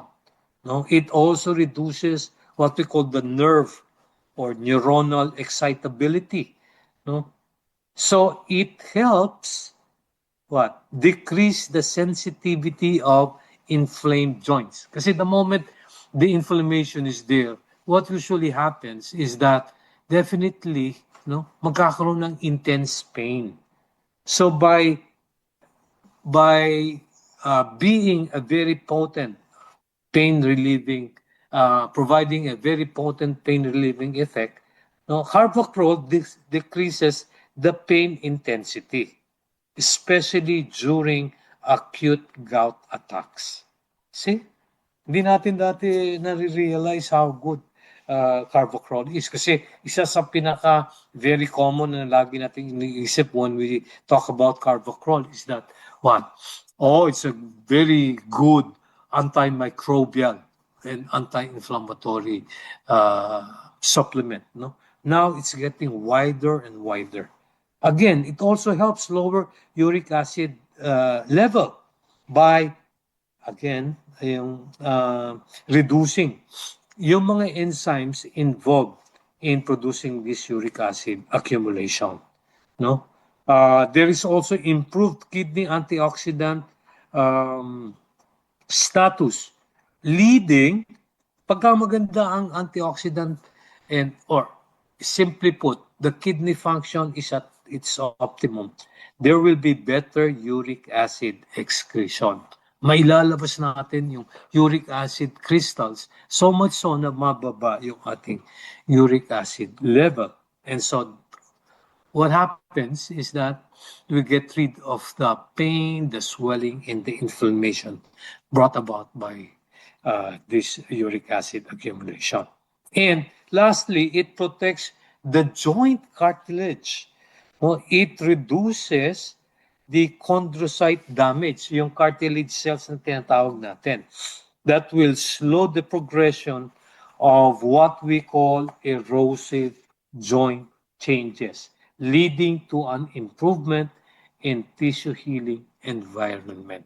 No, it also reduces what we call the nerve or neuronal excitability. No, so it helps decrease the sensitivity of inflamed joints. Kasi the moment the inflammation is there, what usually happens is that definitely magkakaroon ng intense pain. So by being a very potent pain relieving, providing a very potent pain relieving effect, Carvacrol decreases the pain intensity, especially during acute gout attacks. See? Hindi natin dati nare-realize how good Carvacrol is kasi isa sa pinaka very common na lagi natin iniisip when we talk about Carvacrol is that it's a very good antimicrobial and anti-inflammatory supplement. No? Now it's getting wider and wider. Again, it also helps lower uric acid level by, again, reducing yung mga enzymes involved in producing this uric acid accumulation. No? There is also improved kidney antioxidant status, leading, pagka maganda ang antioxidant or simply put, the kidney function is at its optimum, there will be better uric acid excretion. Mailalabas natin yung uric acid crystals, so much so na mababa yung ating uric acid level. And so what happens is that we get rid of the pain, the swelling, and the inflammation brought about by this uric acid accumulation. And lastly, it protects the joint cartilage. It reduces the chondrocyte damage, yung cartilage cells na tinatawag natin, that will slow the progression of what we call erosive joint changes, leading to an improvement in tissue healing environment.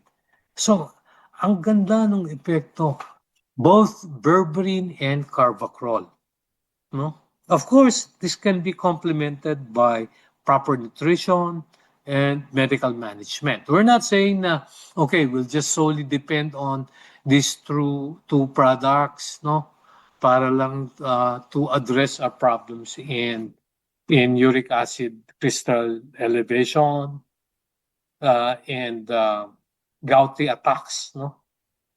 So, ang ganda ng epekto, both berberine and Carvacrol. No? Of course, this can be complemented by proper nutrition and medical management. We're not saying na, okay, we'll just solely depend on these two products, no, para lang to address our problems in uric acid crystal elevation and gouty attacks, no?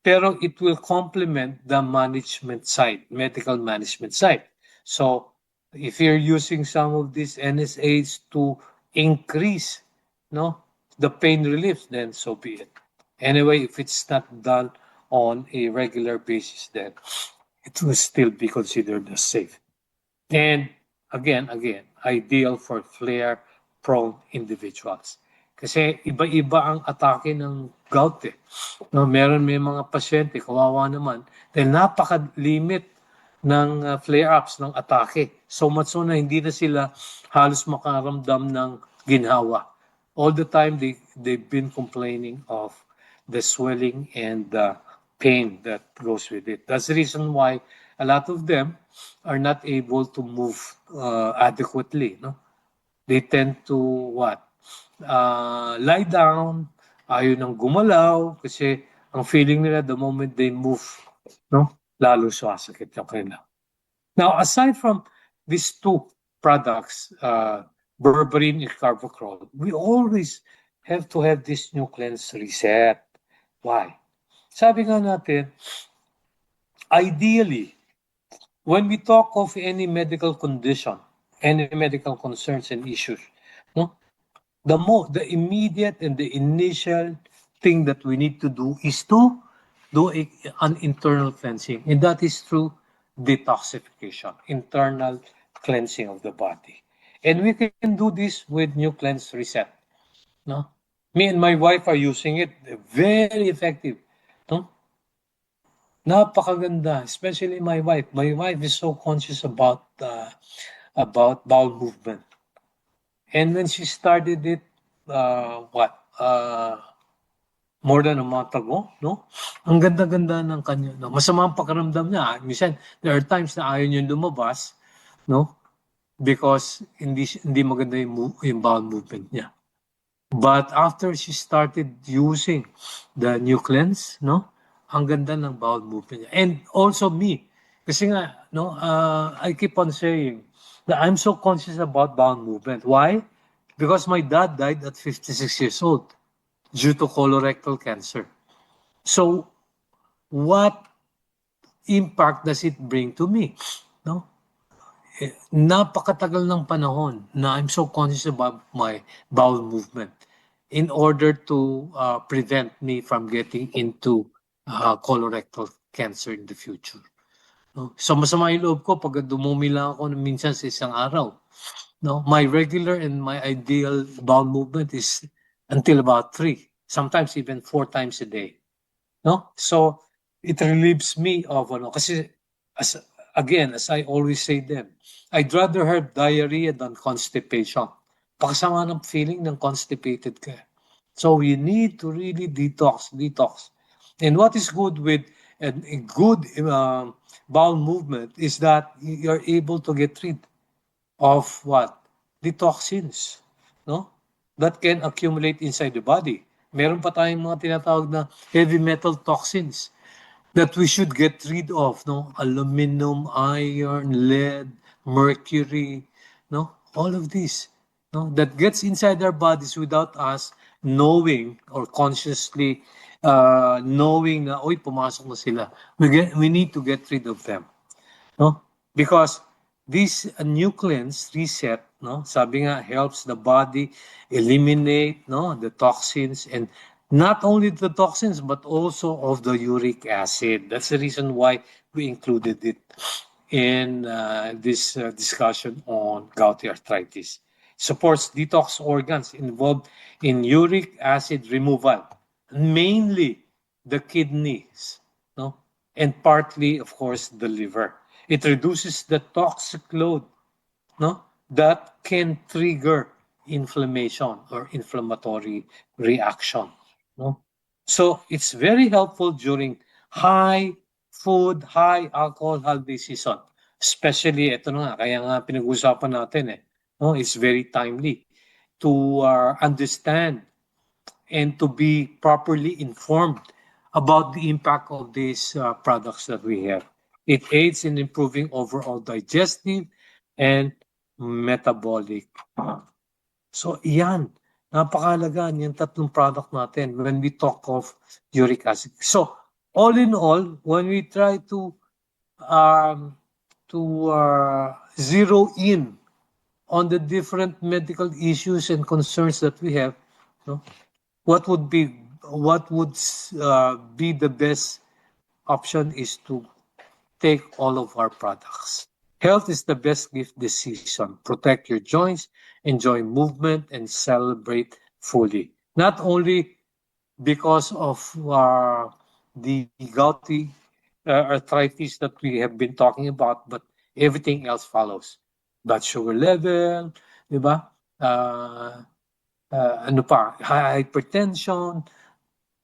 Pero it will complement the management side, medical management side. So if you're using some of these NSAIDs to increase, no, the pain relief, then so be it. Anyway, if it's not done on a regular basis, then it will still be considered as safe. And again, ideal for flare-prone individuals. Kasi iba-iba ang atake ng gout eh. No, may mga pasyente, kawawa naman, dahil napaka-limit ng flare-ups ng atake. So much so na hindi na sila halos makaramdam ng ginhawa. All the time, they've been complaining of the swelling and the pain that goes with it. That's the reason why a lot of them are not able to move adequately. No? They tend to what? Lie down, ayaw nang gumalaw kasi ang feeling nila the moment they move, no, lalo sumasakit yung kanila. Now, aside from these two products, berberine and carbocril, we always have to have this nucleus reset. Why? Sabi nga natin, ideally, when we talk of any medical condition, any medical concerns and issues, no, the immediate and the initial thing that we need to do is to do an internal cleansing, and that is through detoxification, internal cleansing of the body. And we can do this with Nucleanse Reset. No? Me and my wife are using it. Very effective. No? Napakaganda, especially my wife. My wife is so conscious about bowel movement. And when she started it, more than a month ago, no? Ang ganda-ganda ng kanya, no? Masama ang pakiramdam niya. Minsan, there are times na ayaw niya lumabas, no? Because hindi maganda yung bowel movement niya. But after she started using the Nucleanse, no? Ang ganda ng bowel movement niya. And also me, kasi nga, no, I keep on saying that I'm so conscious about bowel movement. Why? Because my dad died at 56 years old due to colorectal cancer. So, what impact does it bring to me? No? Napakatagal ng panahon na I'm so conscious about my bowel movement in order to prevent me from getting into colorectal cancer in the future. No? So masama yung loob ko pag dumumi lang ako minsan sa isang araw. No? My regular and my ideal bowel movement is until about 3, sometimes even 4 times a day. No? So it relieves me of kasi as I always say them, I'd rather have diarrhea than constipation. Pakasama ng feeling ng constipated ka. So you need to really detox. And what is good with a good bowel movement is that you're able to get rid of what? The toxins, no? That can accumulate inside the body. Meron pa tayong mga tinatawag na heavy metal toxins that we should get rid of, no? Aluminum, iron, lead, mercury, no? All of these, no? That gets inside our bodies without us knowing or consciously knowing na, oy, pumasok na sila. We need to get rid of them, no? Because this Nucleanse Reset, no? Sabi nga, helps the body eliminate, no, the toxins, and not only the toxins but also of the uric acid. That's the reason why we included it in this discussion on gouty arthritis. Supports detox organs involved in uric acid removal, mainly the kidneys, no, and partly, of course, the liver. It reduces the toxic load, no, that can trigger inflammation or inflammatory reaction, no? So it's very helpful during high food, high alcohol holiday season. Especially, ito na nga, kaya nga pinag-usapan natin no? It's very timely to understand and to be properly informed about the impact of these products that we have. It aids in improving overall digestive and metabolic. So, iyan. Napakahalaga yung tatlong product natin when we talk of uric acid. So, all in all, when we try to zero in on the different medical issues and concerns that we have, no, what would be the best option is to take all of our products. Health is the best gift this season. Protect your joints, enjoy movement, and celebrate fully. Not only because of the gouty arthritis that we have been talking about, but everything else follows. Blood sugar level, di ba? Ano pa? Hypertension,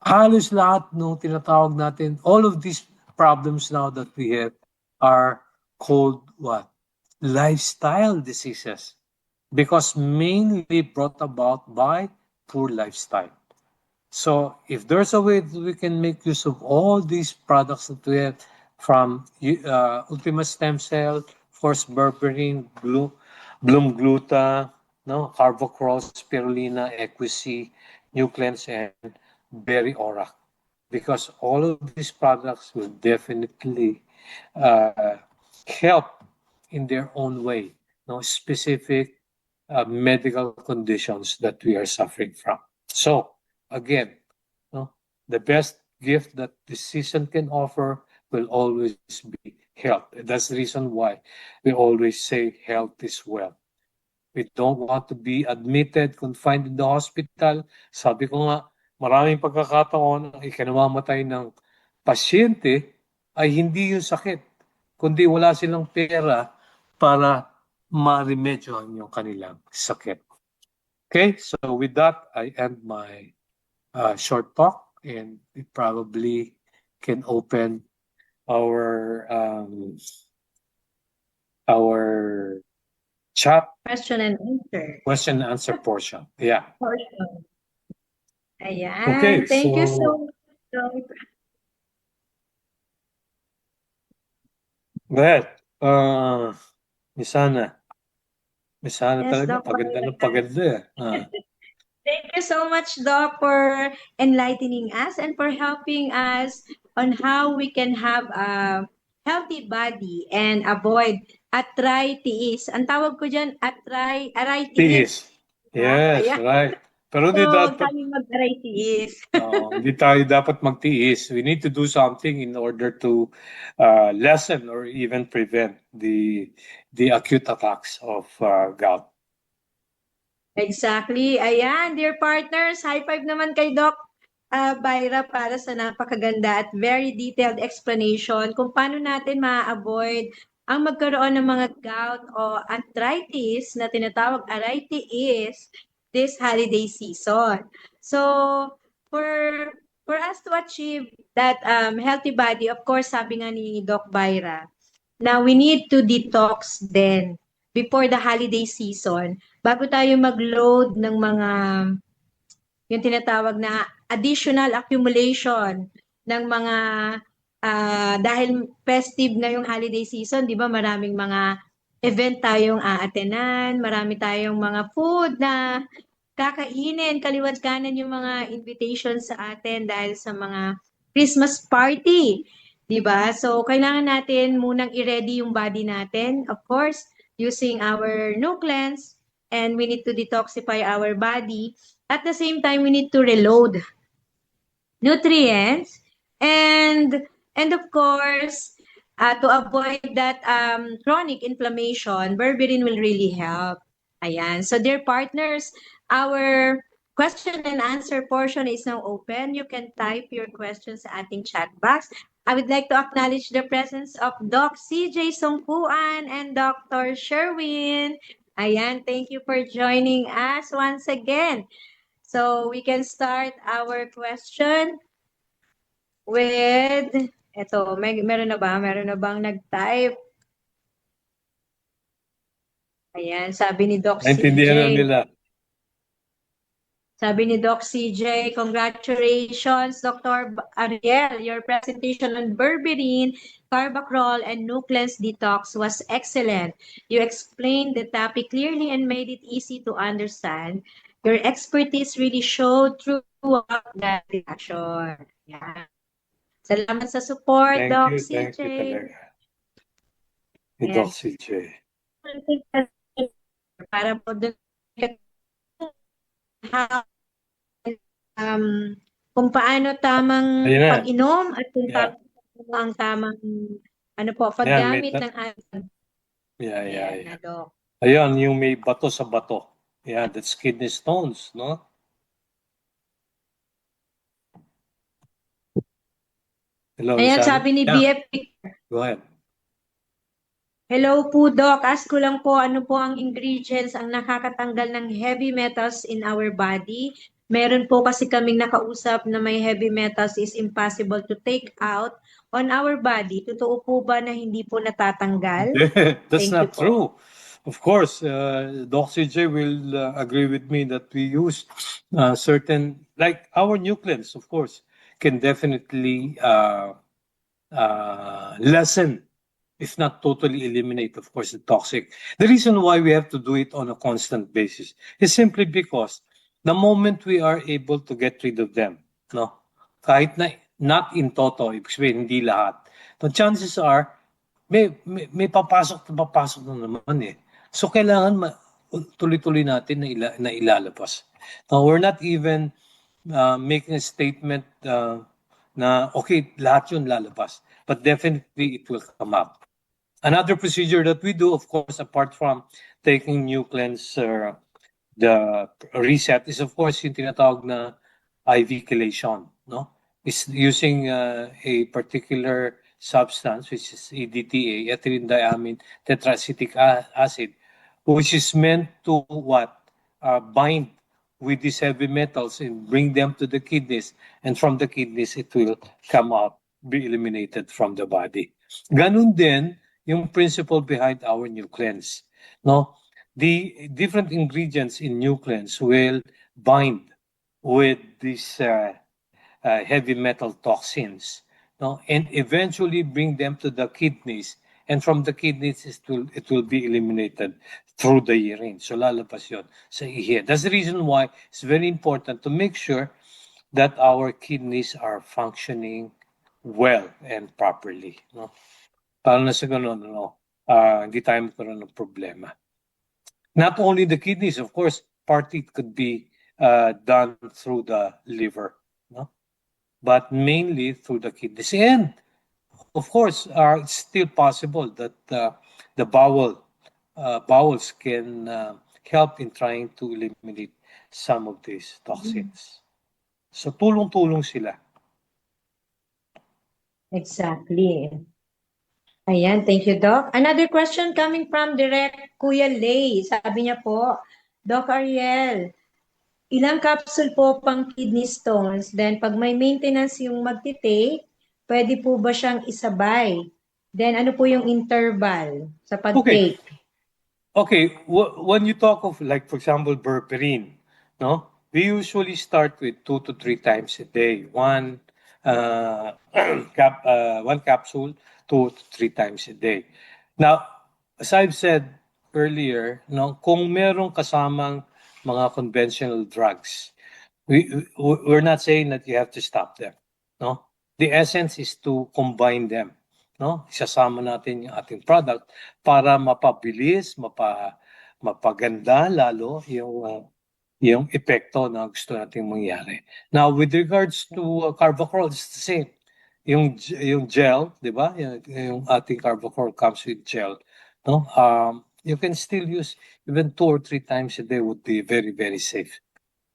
halos lahat no tinatawag natin, all of these problems now that we have are called what? Lifestyle diseases, because mainly brought about by poor lifestyle. So if there's a way that we can make use of all these products that we have from Ultima Stem Cell, Force Berberine, Bloom Gluta, no, Carvocross, Spirulina, Equicy, Nucleans, and Berry Aura, because all of these products will definitely help in their own way, no, specific medical conditions that we are suffering from. So again, no, the best gift that this season can offer will always be health. That's the reason why we always say health is wealth. We don't want to be admitted, confined in the hospital. Sabi ko nga, maraming pagkakataon ang ikinamamatay ng pasyente ay hindi yung sakit, kundi wala silang pera para ma-remedyohan yung kanilang sakit. Okay, so with that, I end my short talk, and we probably can open our chat Question and answer. question and answer portion. Yeah. Portion. Ayan. Okay, Thank you so- so much. Go ahead. Miss Hannah. Miss Hannah Yes, talaga, Doc. paganda ng paganda eh. Thank you so much, Doc, for enlightening us and for helping us on how we can have a healthy body and avoid arthritis. Ang tawag ko dyan, arthritis. Tiis. Yes, Ayan. right. Pero So, hindi huwag dapat, kaming mag-arthritis. hindi tayo dapat magtiis. We need to do something in order to lessen or even prevent the acute attacks of gout. Exactly. Ayan, dear partners, high five naman kay Doc Byra para sa napakaganda at very detailed explanation kung paano natin ma-avoid ang magkaroon ng mga gout o arthritis na tinatawag arthritis this holiday season. So, for us to achieve that healthy body, of course, sabi nga ni Doc Byra, na we need to detox then before the holiday season bago tayo mag-load ng mga yung tinatawag na additional accumulation ng mga dahil festive na yung holiday season, di ba maraming mga event tayong aatenan, marami tayong mga food na kakainin, kaliwat kanan yung mga invitations sa atin dahil sa mga Christmas party. Di ba? So, kailangan natin munang i-ready yung body natin. Of course, using our Nucleans, and we need to detoxify our body. At the same time, we need to reload nutrients and of course, to avoid that chronic inflammation, berberine will really help. Ayan. So, dear partners, our question and answer portion is now open. You can type your questions sa ating chat box. I would like to acknowledge the presence of Doc CJ Songkuan and Dr. Sherwin. Ayan, thank you for joining us once again. So we can start our question with, meron na ba? Meron na bang nag-type? Ayan, sabi ni Doc Naintindihan na CJ. nila. Sabi ni Doc CJ, congratulations, Dr. Ariel. Your presentation on berberine, carbacrol, and Nucleus detox was excellent. You explained the topic clearly and made it easy to understand. Your expertise really showed throughout the discussion. Yan. Salamat sa support, Doc Thank CJ. you talaga. Ni Yes. Doc CJ. Para po dun um, kung paano tamang Ayun na. pag-inom at kung Yeah. paano ang tamang ano po, Ayan, may paggamit ng ating Yeah, yeah, ayan, yeah. Doc. Ayun, yung may bato sa bato. Yeah, that's kidney stones, no? Hello, Ayan, Lisan? sabi ni Yeah, BF, go ahead. hello po, Doc. Ask ko lang po, ano po ang ingredients ang nakakatanggal ng heavy metals in our body? Meron po kasi kaming nakausap na may heavy metals is impossible to take out on our body. Totoo po ba na hindi po natatanggal? That's Thank you not po. true. Of course, Doc CJ will agree with me that we use certain, like our nucleants, of course, can definitely lessen, if not totally eliminate, of course, the toxic. The reason why we have to do it on a constant basis is simply because the moment we are able to get rid of them, no, kahit na not in toto, ibig sabihin, hindi lahat, the chances are may papasok na naman eh. So kailangan tuloy-tuloy natin na ilalabas. Now, we're not even making a statement na okay, lahat yun lalabas. But definitely it will come up. Another procedure that we do, of course, apart from taking new cleanser, the reset is of course yung tinatawag na IV chelation, no? Is using a particular substance which is EDTA, ethylene diamine tetracetic acid, which is meant to what? Bind with these heavy metals and bring them to the kidneys, and from the kidneys it will come out, be eliminated from the body. Ganun din yung principle behind our new cleanse, no? The different ingredients in new cleanse will bind with these heavy metal toxins, no, and eventually bring them to the kidneys, and from the kidneys it will be eliminated through the urine. So lalabas yun sa ihi. That's the reason why it's very important to make sure that our kidneys are functioning well and properly, no? Para na sa ganun, no, hindi tayo magkaroon ng problema. Not only the kidneys, of course, partly it could be done through the liver, no? But mainly through the kidneys. And of course, it's still possible that the bowels can help in trying to eliminate some of these toxins. So tulong-tulong sila. Exactly. Ayan, thank you, Doc. Another question coming from Direct Kuya Lay. Sabi niya po, Doc Ariel, ilang capsule po pang kidney stones? Then, pag may maintenance yung magtitake, pwede po ba siyang isabay? Then, ano po yung interval sa pag-take? Okay, when you talk of, like, for example, berberine, no, we usually start with 2 to 3 times a day. One one capsule, 2 to 3 times a day. Now, as I've said earlier, no, kung merong kasamang mga conventional drugs, we're not saying that you have to stop them, no. The essence is to combine them, no? Isasama natin yung ating product para mapabilis, mapaganda lalo yung epekto na gusto nating mangyari. Now, with regards to carvacrol, it's the same. Yung gel, di ba? Yung ating carvacrol comes with gel, no? You can still use even 2 or 3 times a day would be very, very safe.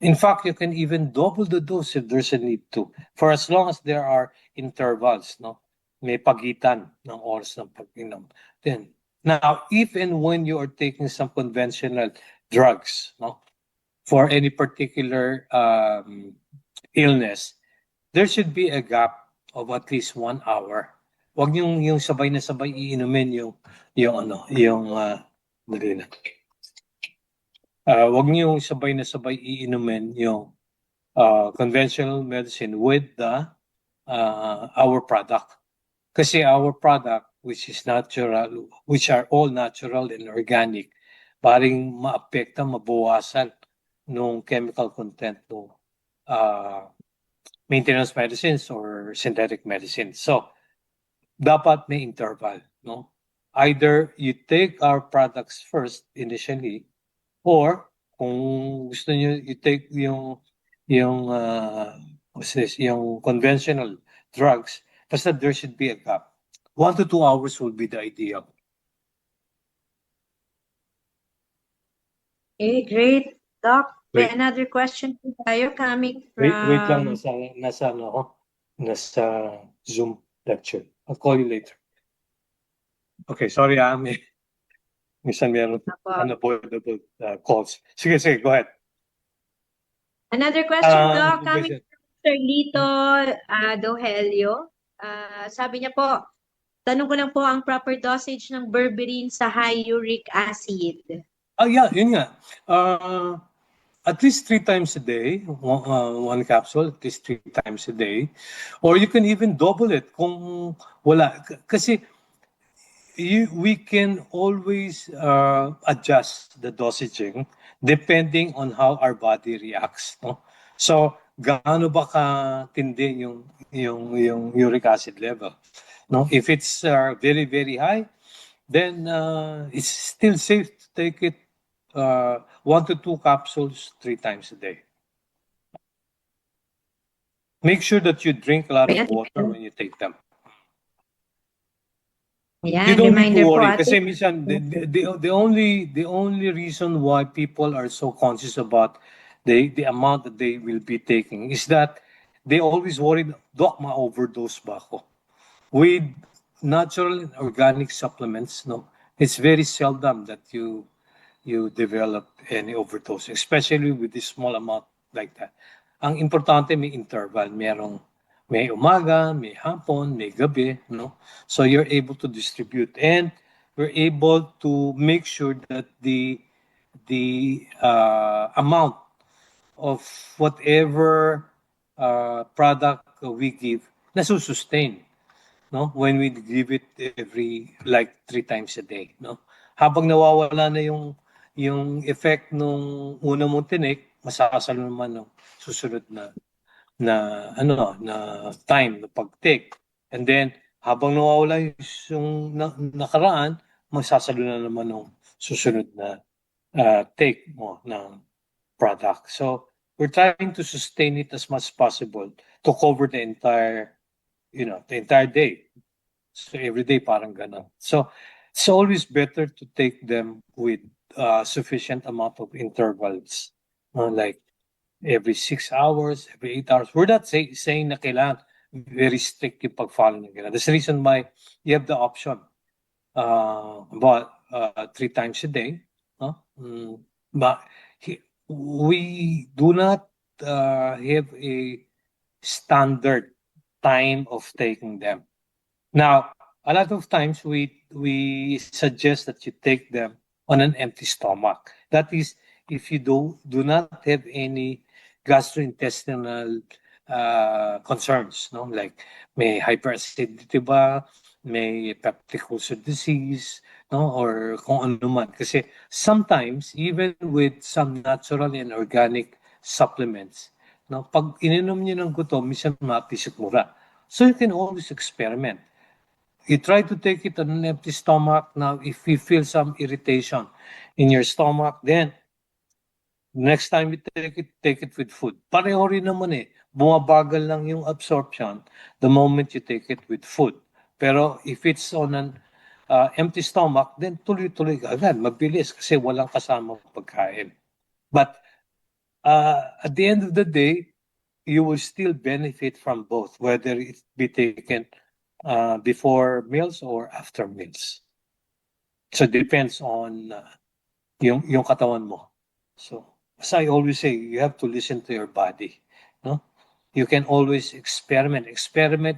In fact, you can even double the dose if there's a need to, for as long as there are intervals, no? May pagitan ng oras ng pag-inom. Then, now, if and when you are taking some conventional drugs, no, for any particular illness, there should be a gap of at least 1 hour. Wag yung sabay na sabay iinumin dali na. Wag niyo yung sabay na sabay iinumin yung conventional medicine with the our product. Kasi our product, which is natural, which are all natural and organic, paring maapekta, mabawasan nung chemical content ng maintenance medicines or synthetic medicines. So, dapat may interval, no? Either you take our products first initially, or kung gusto niyo you take yung what's this, yung conventional drugs, basta there should be a gap. 1 to 2 hours would be the ideal. Okay, great. Doc, may Wait. another question po tayo coming Wait lang, from... nasa ano ako, nasa Zoom lecture. I'll call you later. Okay, sorry minsan meron Apo. unavoidable calls. Sige, go ahead. Another question, Doc, Ano ba coming siya? from Sir Lito Dohelio. Sabi niya po, tanong ko lang po ang proper dosage ng berberine sa high uric acid. Yeah, yun nga. At least 3 times a day, one capsule, at least 3 times a day. Or you can even double it kung wala. Kasi we can always adjust the dosaging depending on how our body reacts. No? So, gaano ba katindi yung uric acid level? No? If it's very, very high, then it's still safe to take it 1 to 2 capsules 3 times a day. Make sure that you drink a lot of water when you take them. Ayan, You don't need reminder to po worry ate. kasi minsan the only reason why people are so conscious about the amount that they will be taking is that they always worried, Doc, ma-overdose ba ako? With natural and organic supplements, no, it's very seldom that you develop any overdose, especially with this small amount like that. Ang importante may interval, may umaga, may hapon, may gabi, no? So you're able to distribute and we're able to make sure that the amount of whatever product we give nasusustain, no, when we give it every like 3 times a day, no, habang nawawala na yung effect nung una mong tinik, masasalo naman ng susunod na time na pag-take, and then habang nawawala yung nakaraan, masasalo na naman ng susunod na take mo ng product. So we're trying to sustain it as much as possible to cover the entire day. So every day parang ganun. So it's always better to take them with sufficient amount of intervals, like every 6 hours, every 8 hours. We're not saying na kailangan very strict yung pag-follow ng ganun. That's the reason why you have the option about 3 times a day. But we do not have a standard time of taking them. Now, a lot of times we suggest that you take them on an empty stomach. That is, if you do not have any gastrointestinal concerns, no, like may hyperacidity ba, may peptic ulcer disease, no, or kung ano man. Kasi sometimes even with some natural and organic supplements, no, pag ininom niyo ng gutom, minsan mapisik mura. So you can always experiment. You try to take it on an empty stomach. Now, if you feel some irritation in your stomach, then next time you take it with food. Pareho rin naman eh. Bumabagal lang yung absorption the moment you take it with food. Pero if it's on an empty stomach, then tuloy-tuloy ka agad. Mabilis kasi walang kasamang pagkain. But at the end of the day, you will still benefit from both, whether it be taken before meals or after meals. So it depends on yung katawan mo. So as I always say, you have to listen to your body. No, you can always experiment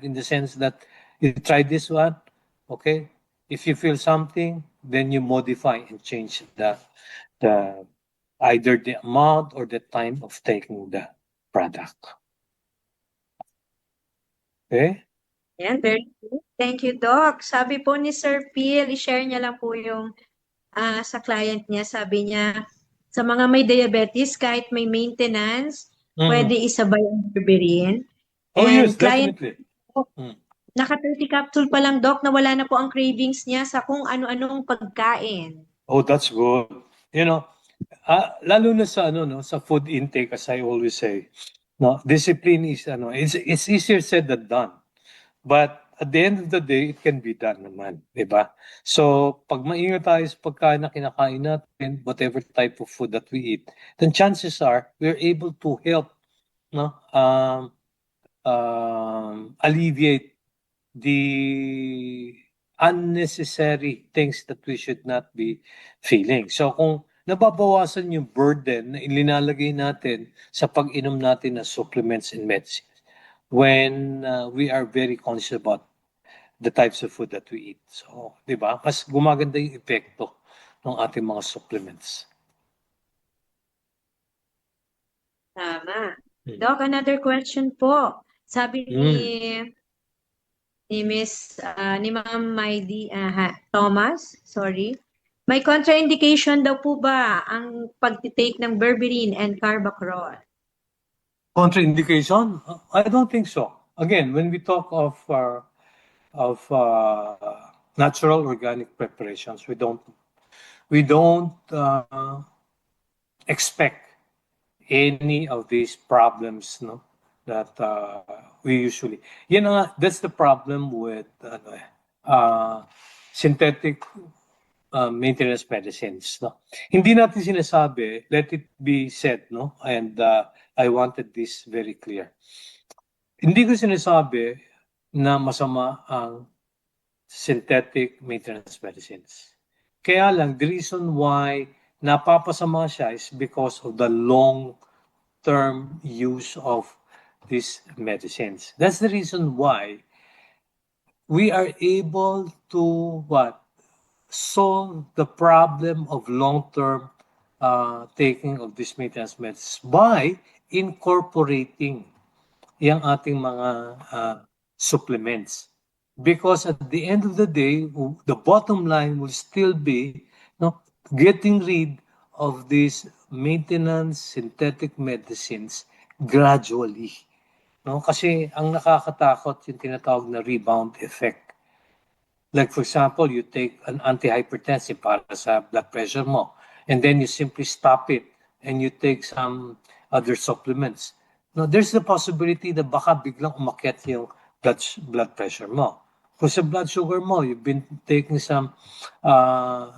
in the sense that you try this one, okay? If you feel something, then you modify and change the either the amount or the time of taking the product. Okay? Yan, very good. Thank you, Doc. Sabi po ni Sir Phil, i-share niya lang po yung sa client niya. Sabi niya, Sa mga may diabetes, kahit may maintenance, Mhm. pwede isabay ang berberine. Oh, And yes, client definitely. Mm. naka 30 capsule pa lang, Doc, na wala na po ang cravings niya sa kung ano-anong pagkain. Oh, that's good. You know, lalo na sa ano no, sa food intake, as I always say, no, discipline is ano, it's easier said than done. But at the end of the day, it can be done naman, di ba? So, pag maingat tayo sa pagkain na kinakain natin, whatever type of food that we eat, then chances are we're able to help, no, alleviate the unnecessary things that we should not be feeling. So kung nababawasan yung burden na ilinalagay natin sa pag-inom natin ng supplements and medicines when we are very conscious about the types of food that we eat. So, di ba? Mas gumaganda yung epekto ng ating mga supplements. Tama. Hmm. Doc, another question po. Sabi ni Ma'am Maidi Thomas, sorry. May contraindication daw po ba ang pag-take ng berberine and carbacrol? Contraindication? I don't think so. Again, when we talk of natural organic preparations, we don't expect any of these problems, no, that we usually. That's the problem with synthetic maintenance medicines, no. Hindi natin sinasabi, let it be said, no, and I wanted this very clear. Hindi ko sinasabi na masama ang synthetic maintenance medicines. Kaya lang, the reason why napapasama siya is because of the long-term use of these medicines. That's the reason why we are able to solve the problem of long-term taking of these maintenance medicines by incorporating yung ating mga supplements. Because at the end of the day, the bottom line will still be, no, getting rid of these maintenance synthetic medicines gradually. No? Kasi ang nakakatakot yung tinatawag na rebound effect. Like for example, you take an antihypertensive para sa blood pressure mo, and then you simply stop it and you take some other supplements. No, there's the possibility na baka biglang umakyat yung blood pressure mo. Kung sa blood sugar mo, you've been taking some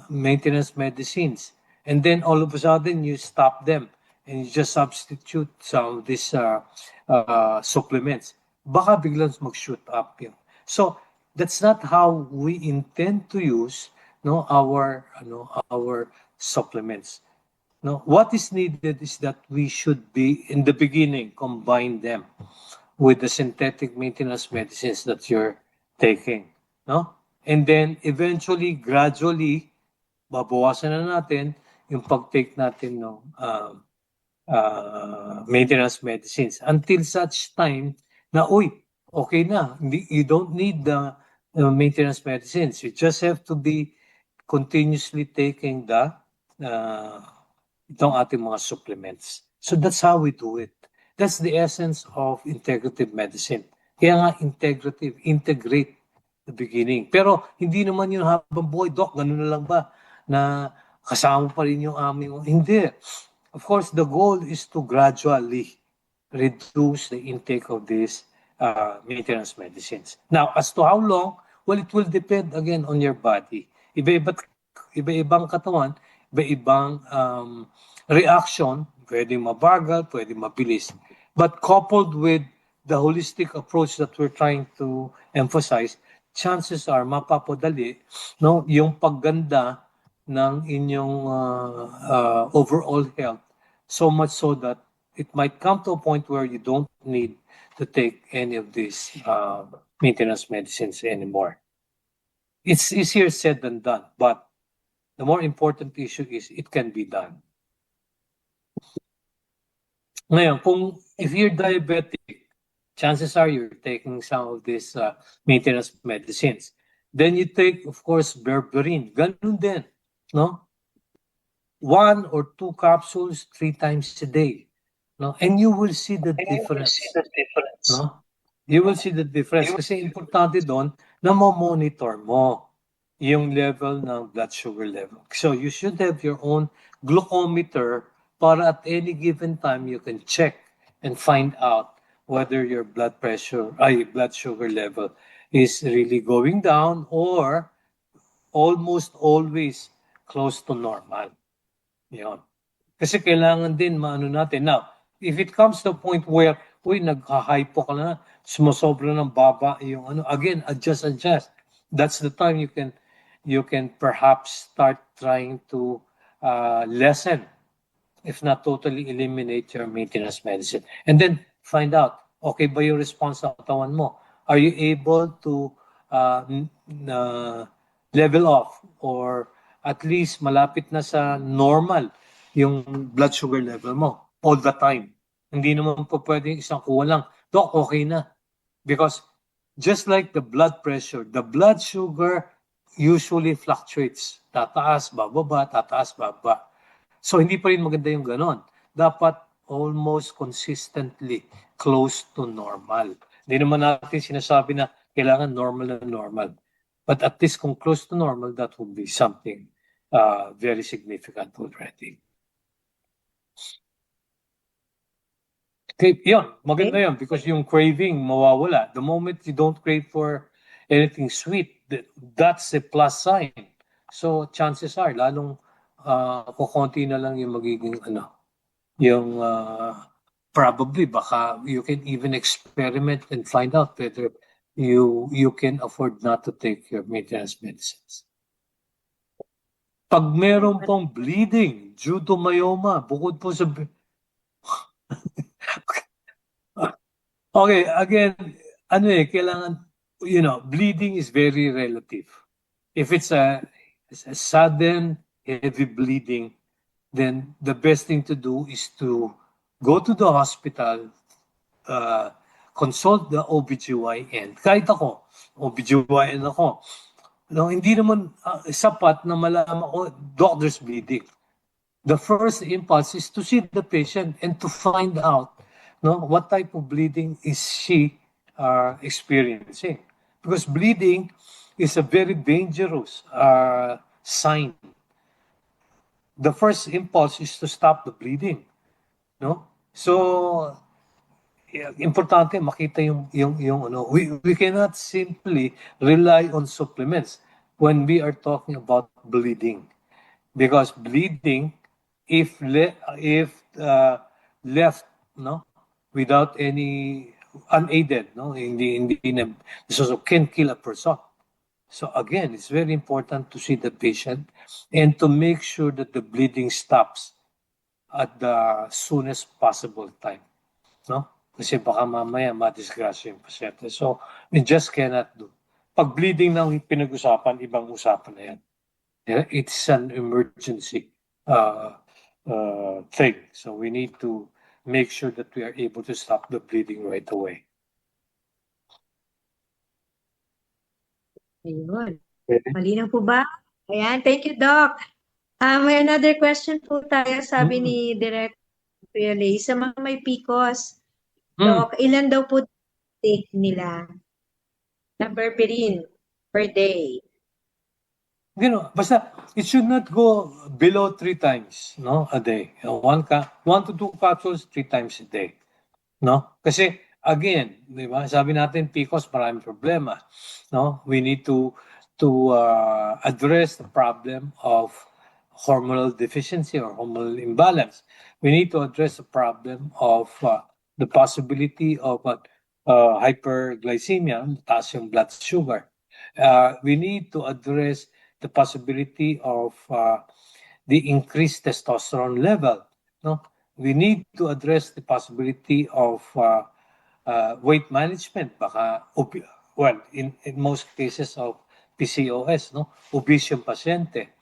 maintenance medicines, and then all of a sudden you stop them and you just substitute some of these supplements. Baka biglang mag-shoot up yun. So that's not how we intend to use, no, our supplements. No, what is needed is that we should be in the beginning combine them with the synthetic maintenance medicines that you're taking, no? And then eventually, gradually, babawasan na natin yung pag-take natin ng maintenance medicines until such time na, okay na, you don't need the maintenance medicines. You just have to be continuously taking itong ating mga supplements. So that's how we do it. That's the essence of integrative medicine. Kaya nga integrate the beginning. Pero hindi naman yun habang buhay, Doc, ganun na lang ba? Na kasama pa rin yung aming, hindi. Of course, the goal is to gradually reduce the intake of these maintenance medicines. Now, as to how long, well, it will depend again on your body. Iba-ibang katawan, iba-ibang reaction, pwedeng mabagal, pwedeng mabilis. But coupled with the holistic approach that we're trying to emphasize, chances are mapapadali, no, yung pagganda ng inyong overall health, so much so that it might come to a point where you don't need to take any of these maintenance medicines anymore. It's easier said than done, but the more important issue is it can be done. Ngayon, if you're diabetic, chances are you're taking some of these maintenance medicines. Then you take, of course, berberine. Ganun din, no? 1 or 2 capsules 3 times a day, no? And you will see the difference, no? You will see the difference kasi importante doon na mo-monitor mo yung level ng blood sugar level. So you should have your own glucometer para at any given time you can check and find out whether your blood sugar level is really going down or almost always close to normal. Yun. Kasi kailangan din maano natin. Now, if it comes to a point where, nagka-hypo ka na, sumusobra ng baba yung ano, again, adjust. That's the time you can perhaps start trying to lessen, if not totally eliminate your maintenance medicine. And then find out, okay ba yung response ng katawan mo? Are you able to level off or at least malapit na sa normal yung blood sugar level mo all the time? Hindi naman po pwedeng isang kuha lang. Dok, okay na. Because just like the blood pressure, the blood sugar usually fluctuates. Tataas, bababa, tataas, bababa. So hindi pa rin maganda yung ganon. Dapat almost consistently close to normal. Hindi naman natin sinasabi na kailangan normal na normal. But at least kung close to normal, that would be something very significant already. Okay, yun. Maganda yun because yung craving mawawala. The moment you don't crave for anything sweet, that's a plus sign. So chances are, lalong kukunti na lang yung magiging yung probably baka you can even experiment and find out whether you can afford not to take your maintenance medicines. Pag meron pong bleeding due to myoma, bukod po sa okay, again, kailangan, bleeding is very relative. If it's a sudden, heavy bleeding, then the best thing to do is to go to the hospital, consult the OBGYN. Kahit ako, OBGYN ako. No, hindi naman sapat na malaman ko, doctor's bleeding. The first impulse is to see the patient and to find out what type of bleeding is she experiencing. Because bleeding is a very dangerous sign. The first impulse is to stop the bleeding. No? So, importante makita yung we cannot simply rely on supplements when we are talking about bleeding. Because bleeding, if left without any unaided, hindi so can kill a person. So again, it's very important to see the patient and to make sure that the bleeding stops at the soonest possible time. No? Kasi baka mamaya madisgrasya yung pasyente. So we just cannot do. Pag bleeding na pinag-usapan, ibang usapan na yan. It's an emergency thing. So we need to make sure that we are able to stop the bleeding right away. Ayun. Malinaw po ba? Ayan, thank you, Doc. May another question po tayo, sabi ni Direct Pele, sa mga may PCOS, Doc, ilan daw po take nila na berberine per day? Basta it should not go below 3 times, a day. 1 to 2 capsules 3 times a day. No? Kasi again, 'di ba? Sabi natin PCOS maraming problema, no? We need to address the problem of hormonal deficiency or hormonal imbalance. We need to address the problem of the possibility of hyperglycemia, mataas yung blood sugar. We need to address the possibility of the increased testosterone level. No, we need to address the possibility of weight management. Baka, in most cases of PCOS, obese yung pasyente.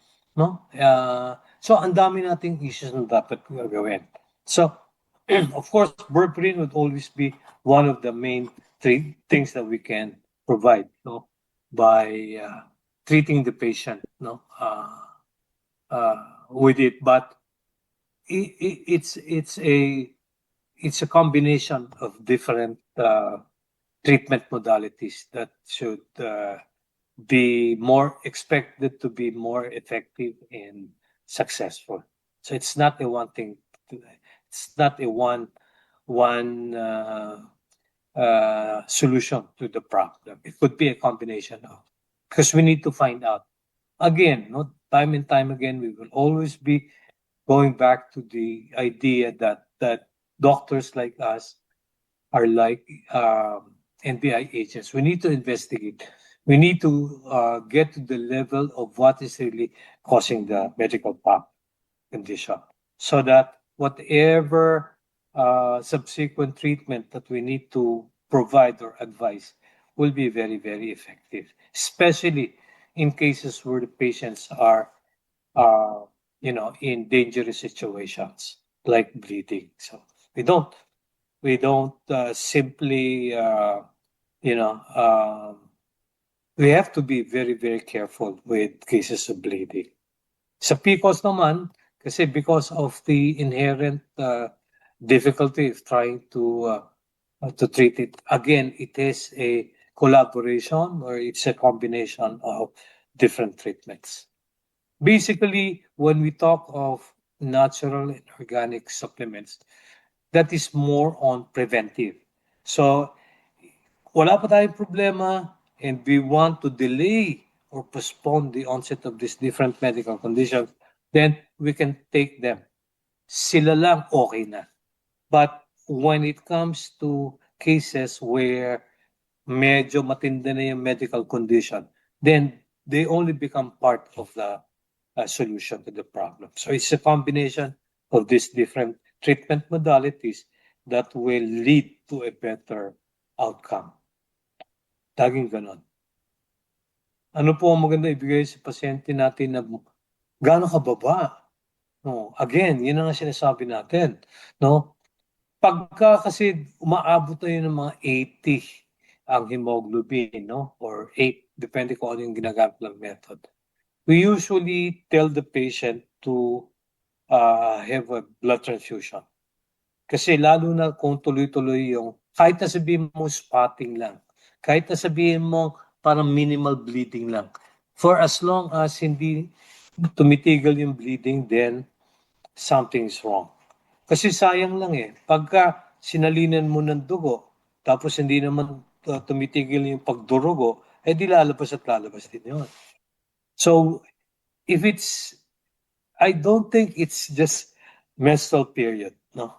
So, ang dami nating issues na dapat gawin. So, of course, berberine would always be one of the main 3 things that we can provide by treating the patient with it, but it's a combination of different treatment modalities that should be more expected to be more effective and successful. So it's not a one thing. It's not a one solution to the problem. It could be a combination of, because we need to find out. Again, no, time and time again, we will always be going back to the idea that doctors like us are like NBI agents. We need to investigate. We need to get to the level of what is really causing the medical condition, so that whatever subsequent treatment that we need to provide or advise will be very, very effective, especially in cases where the patients are, in dangerous situations like bleeding. So we don't simply, we have to be very, very careful with cases of bleeding. Sa PCOS naman, kasi because of the inherent difficulty of trying to treat it, again, it is a collaboration or it's a combination of different treatments. Basically, when we talk of natural and organic supplements, that is more on preventive. So, wala pa tayong problema and we want to delay or postpone the onset of these different medical conditions, then we can take them. Sila lang okay na. But when it comes to cases where medyo matindi na yung medical condition, then they only become part of the solution to the problem. So it's a combination of these different treatment modalities that will lead to a better outcome. Laging ganon. Ano po ang maganda ibigay sa pasyente natin na gaano kababa? No, again, yun ang sinasabi natin. No? Pagka kasi umaabot tayo ng mga 80 ang hemoglobin, no? Or 8, depende kung ano yung ginagamit ng method. We usually tell the patient to have a blood transfusion. Kasi lalo na kung tuloy-tuloy yung, kahit na sabihin mo spotting lang, kahit na sabihin mo parang minimal bleeding lang, for as long as hindi tumitigil yung bleeding, then something's wrong. Kasi sayang lang pagka sinalinan mo ng dugo, tapos hindi naman tumitigil yung pagdurugo, di lalabas at lalabas din yun. So, I don't think it's just menstrual period, no?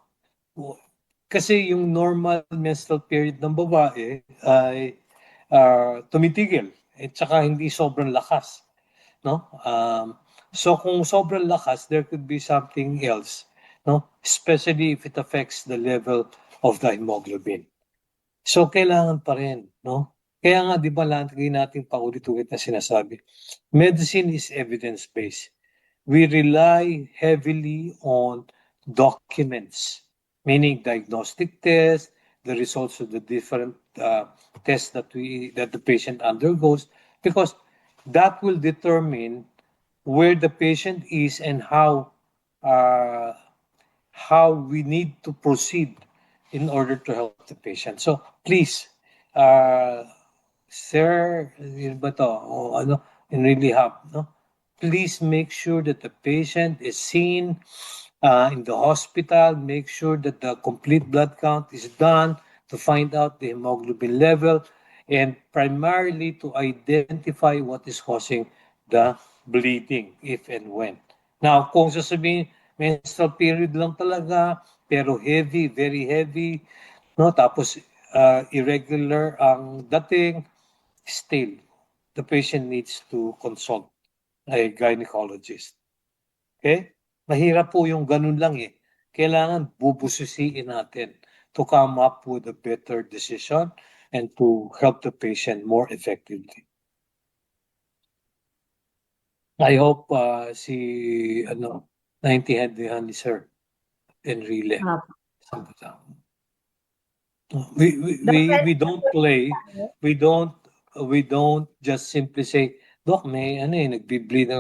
Kasi yung normal menstrual period ng babae ay tumitigil at saka hindi sobrang lakas, no? So kung sobrang lakas, there could be something else, no? Especially if it affects the level of the hemoglobin. So kailangan pa rin, no? Kaya nga, di ba, lagi natin paulit-ulit na sinasabi, medicine is evidence-based. We rely heavily on documents, meaning diagnostic tests, the results of the different tests that the patient undergoes, because that will determine where the patient is and how we need to proceed in order to help the patient. So please, sir, yun ba to? O ano, in really help, no? Please make sure that the patient is seen in the hospital. Make sure that the complete blood count is done to find out the hemoglobin level and primarily to identify what is causing the bleeding, if and when. Now, kung sasabihin, menstrual period lang talaga, pero heavy, very heavy, no? Tapos irregular ang dating, still, the patient needs to consult a gynecologist. Okay? Mahirap po yung ganun lang Kailangan bubusisiin natin to come up with a better decision and to help the patient more effectively. I hope naintindihan ni Sir Enrile. We don't play. We don't just simply say, Doc, may nagbi-bleed.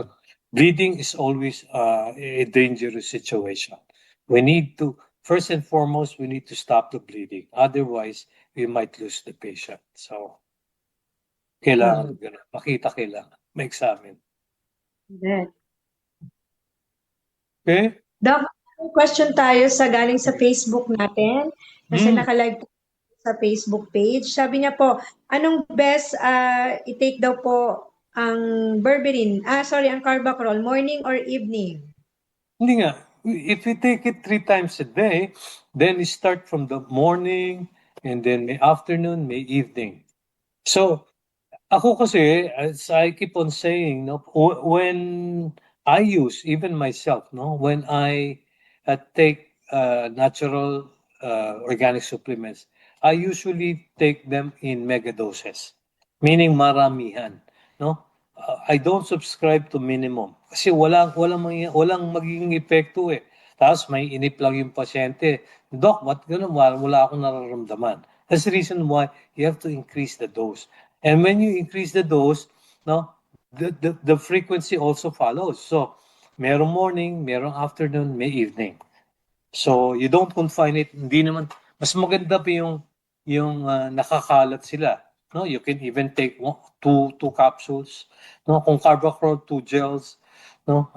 Bleeding is always a dangerous situation. We need to, first and foremost, we need to stop the bleeding. Otherwise, we might lose the patient. So, kailangan ganun. Makita kailangan. Ma-examine. Correct. Okay? Doc, may question tayo sa galing sa Facebook natin. Kasi nakalive sa Facebook page. Sabi niya po, anong best i-take daw po ang berberine? Ang Carbacrol, morning or evening? Hindi nga. If we take it 3 times a day, then we start from the morning, and then may afternoon, may evening. So, ako kasi, as I keep on saying, no, when I use, even myself, no, when I take natural organic supplements, I usually take them in mega doses, meaning maramihan, no? I don't subscribe to minimum kasi walang magiging epekto eh. Tapos may inip lang yung pasyente. Doc, ba't ganun? Wala akong nararamdaman. That's the reason why you have to increase the dose. And when you increase the dose, no, the frequency also follows. So, merong morning, merong afternoon, may evening. So, you don't confine it. Hindi naman, mas maganda pa yung nakakalat sila. No, you can even take two capsules. No, kung Carbacrol, 2 gels. No,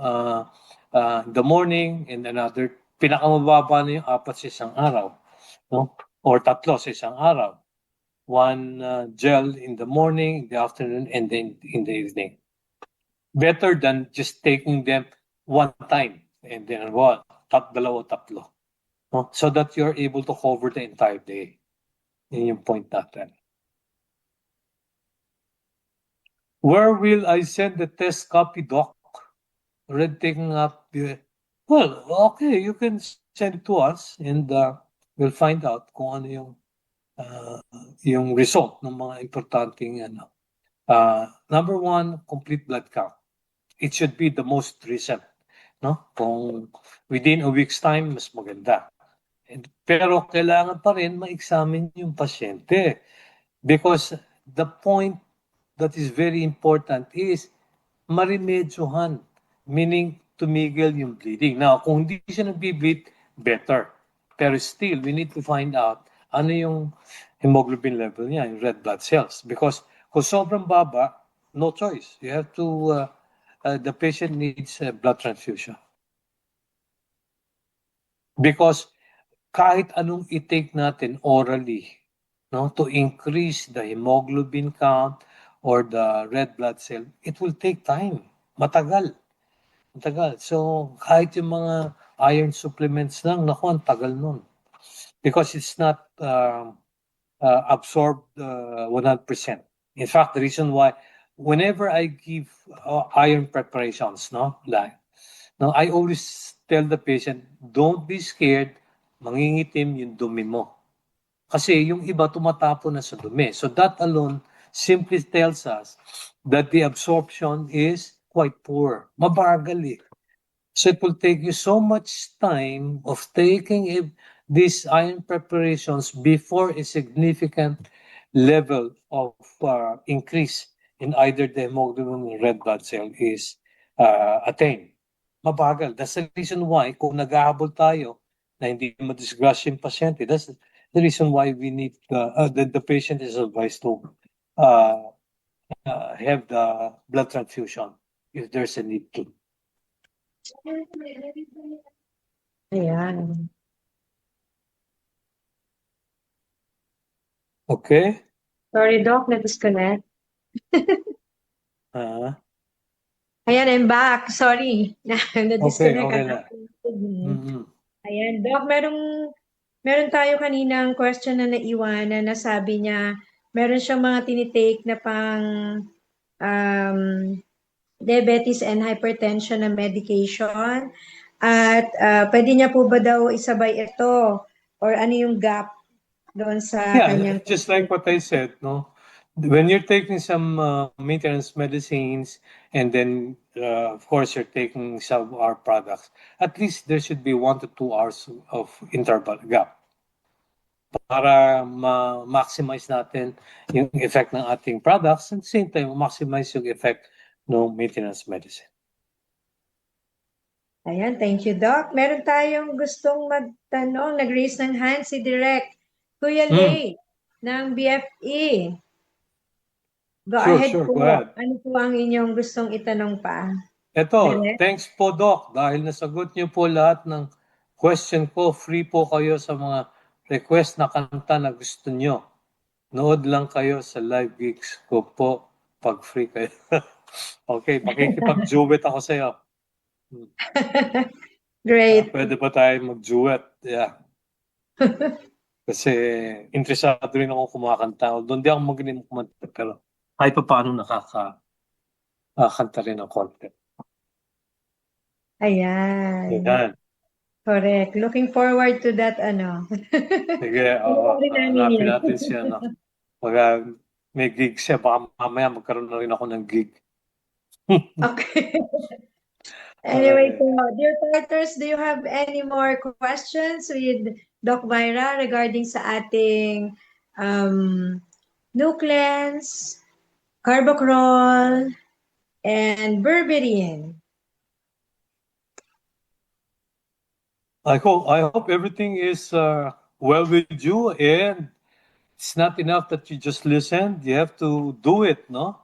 the morning and another. Pinakamababa na yung 4 sa isang araw. No, or 3 sa isang araw. 1 gel in the morning, in the afternoon, and then in the evening. Better than just taking them one time and then dalawa, tatlo. No? So that you're able to cover the entire day. Yun yung point natin. Where will I send the test copy, Doc? Already taking up well, okay, you can send it to us and we'll find out kung ano yung result ng mga importanteng ano. Number 1, complete blood count. It should be the most recent, no? Kung within a week's time, mas maganda. Pero kailangan pa rin ma-examine yung pasyente because the point that is very important is marimedyohan, meaning tumigil yung bleeding. Now, kung hindi siya nag-bleed, better. Pero still, we need to find out ano yung hemoglobin level niya, yung red blood cells. Because kung sobrang baba, no choice. You have to, the patient needs a blood transfusion. Because kahit anong i-take natin orally, no, to increase the hemoglobin count or the red blood cell, it will take time. Matagal. So, kahit yung mga iron supplements lang, naku, ang tagal nun. Because it's not absorbed 100%. In fact, the reason why, whenever I give iron preparations, I always tell the patient, don't be scared, mangingitim yung dumi mo. Kasi yung iba tumatapon na sa dumi. So that alone simply tells us that the absorption is quite poor. Mabagal eh. So it will take you so much time of taking these iron preparations before a significant level of increase in either the hemoglobin or red blood cell is attained. Mabagal. That's the reason why kung naghahabol tayo na hindi ma-disgrush yung pasyente, that's the reason why we need the patient is advised to have the blood transfusion if there's a need to. Ayan. Okay? Sorry, Doc, na-disconnect. Ayan, I'm back. Sorry. Na-disconnect Okay ang na. aking signal. Mhm. Ayan, Doc, meron tayo kaninang question na naiwanan na sabi niya, meron siyang mga tinitake na pang diabetes and hypertension na medication. At pwede niya po ba daw isabay ito? Or ano yung gap doon sa kanyang... Just like what I said, no? When you're taking some maintenance medicines and then, of course, you're taking some of our products, at least there should be 1 to 2 hours of interval gap para ma-maximize natin yung effect ng ating products and at the same time, maximize yung effect ng maintenance medicine. Ayan, thank you, Doc. Meron tayong gustong magtanong. Nag-raise ng hand si Direk Kuya Lay ng BFE. Go Sure, ahead sure. po. Go ahead. Ano po ang inyong gustong itanong pa? Ito, Direk? thanks po Doc. Dahil nasagot niyo po lahat ng question ko, free po kayo sa mga request na kanta na gusto niyo. Nood lang kayo sa live gigs ko po pag free kayo. Okay, makikipag-duet ako sa'yo. Great. Pwede ba tayo mag-duet? Yeah. Kasi interesado rin ako kumakanta. Although hindi ako magaling kumanta, pero kahit pa paano nakakanta rin ng konti. Ayan. Yan. Correct. Looking forward to that, ano. Sige, Panoorin namin hanapin yun. natin siya. No? Pag may gig siya, baka mamaya magkaroon na rin ako ng gig. Okay. Anyway, so, dear partners, do you have any more questions with Doc Myra regarding sa ating nucleans, carbocrol, and berberine? I hope everything is well with you, and it's not enough that you just listen. You have to do it, no?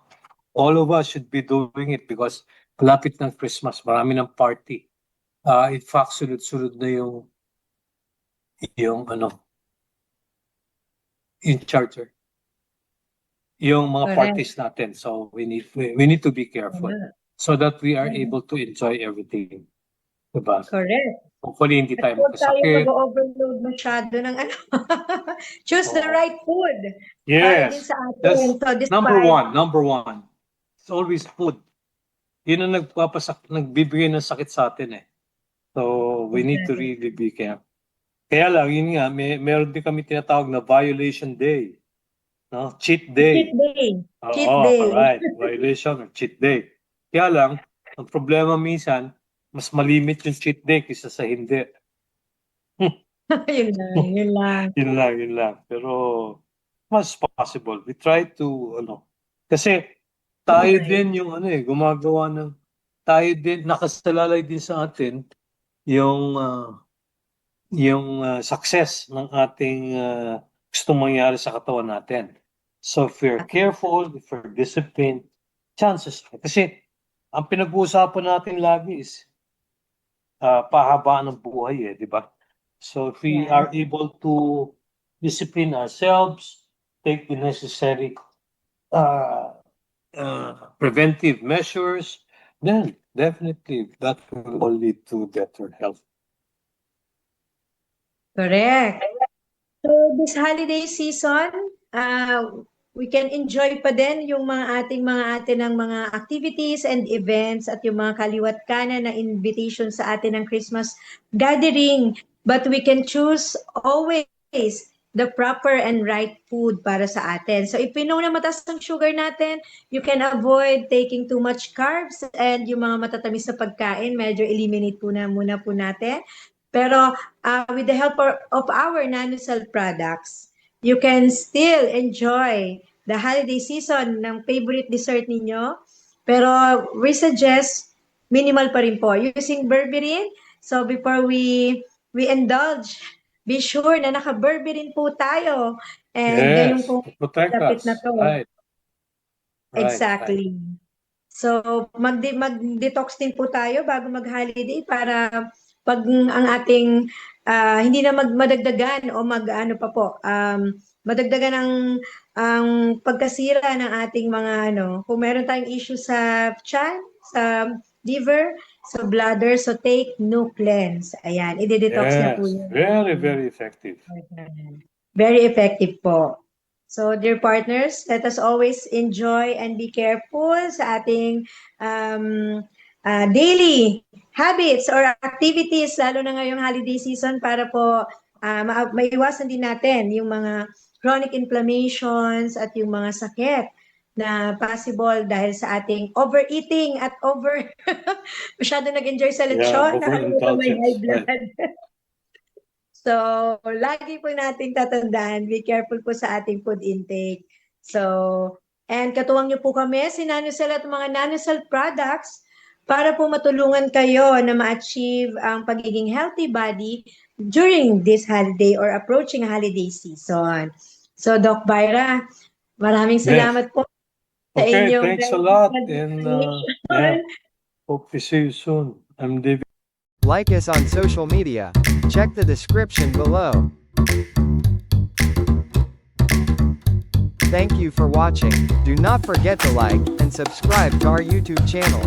All of us should be doing it because malapit ng Christmas, marami ng party. In fact, sunod-sunod na yung in charter. Yung mga Correct. parties natin. So we need to be careful so that we are able to enjoy everything. Diba? Correct. Hopefully hindi tayo Huwag tayo magkasakit. mag-overload masyado ng ano. Choose the Oo. right food. Para din Yes. sa atin. That's So, despite, number one. It's always food. Yun ang nagbibigay ng sakit sa atin eh. So we need to really be careful. Kaya lang, yun nga, meron din kami tinatawag na violation day. No? Cheat day. cheat day. Cheat Oo, day. right. Violation or cheat day. Kaya lang, ang problema minsan, mas malimit yung cheat day kaysa sa hindi. Yun lang. Yun lang. Pero, mas possible. We try to, kasi tayo din yung gumagawa tayo din, nakasalalay din sa atin yung success ng ating gustong mangyari sa katawan natin. So if we're careful, if we're disciplined, chances. Kasi ang pinag-uusapan natin lagi is pahabaan ng buhay di ba? So if we are able to discipline ourselves, take the necessary preventive measures, then definitely that will all lead to better health. Correct. So this holiday season, we can enjoy pa din yung mga atin ng mga activities and events at yung mga kaliwat kanan na invitation sa atin ng Christmas gathering. But we can choose always the proper and right food para sa atin. So if we know na mataas ang sugar natin, you can avoid taking too much carbs and yung mga matatamis na pagkain, medyo eliminate muna po natin. Pero with the help of our NanoCell products, you can still enjoy the holiday season ng favorite dessert ninyo. Pero we suggest minimal pa rin po using berberine. So before we indulge, be sure na naka-berberine po tayo. And Yes, po protect lapit us. na to. Right. Exactly. So mag-detox din po tayo bago mag-holiday para pag ang ating hindi na madagdagan o madagdagan ang pagkasira ng ating mga kung meron tayong issue sa tiyan, sa liver, sa bladder, so take nucleans. Ayan, i-detox na po yun. Very, very effective. Very effective po. So, dear partners, let us always enjoy and be careful sa ating daily habits or activities, lalo na ngayong holiday season para po maiwasan din natin yung mga chronic inflammations at yung mga sakit na possible dahil sa ating overeating at masyado nag-enjoy sa lechon. May high blood. So, lagi po nating tatandaan, be careful po sa ating food intake. So, and katuwang niyo po kami, si NanoCell at mga NanoCell products para po matulungan kayo na ma-achieve ang pagiging healthy body during this holiday or approaching holiday season. So, Doc Byra, maraming Yes. salamat po sa Okay, inyong thanks a lot. very And information. yeah, hope to see you soon. I'm David. Like us on social media. Check the description below. Thank you for watching. Do not forget to like and subscribe to our YouTube channel.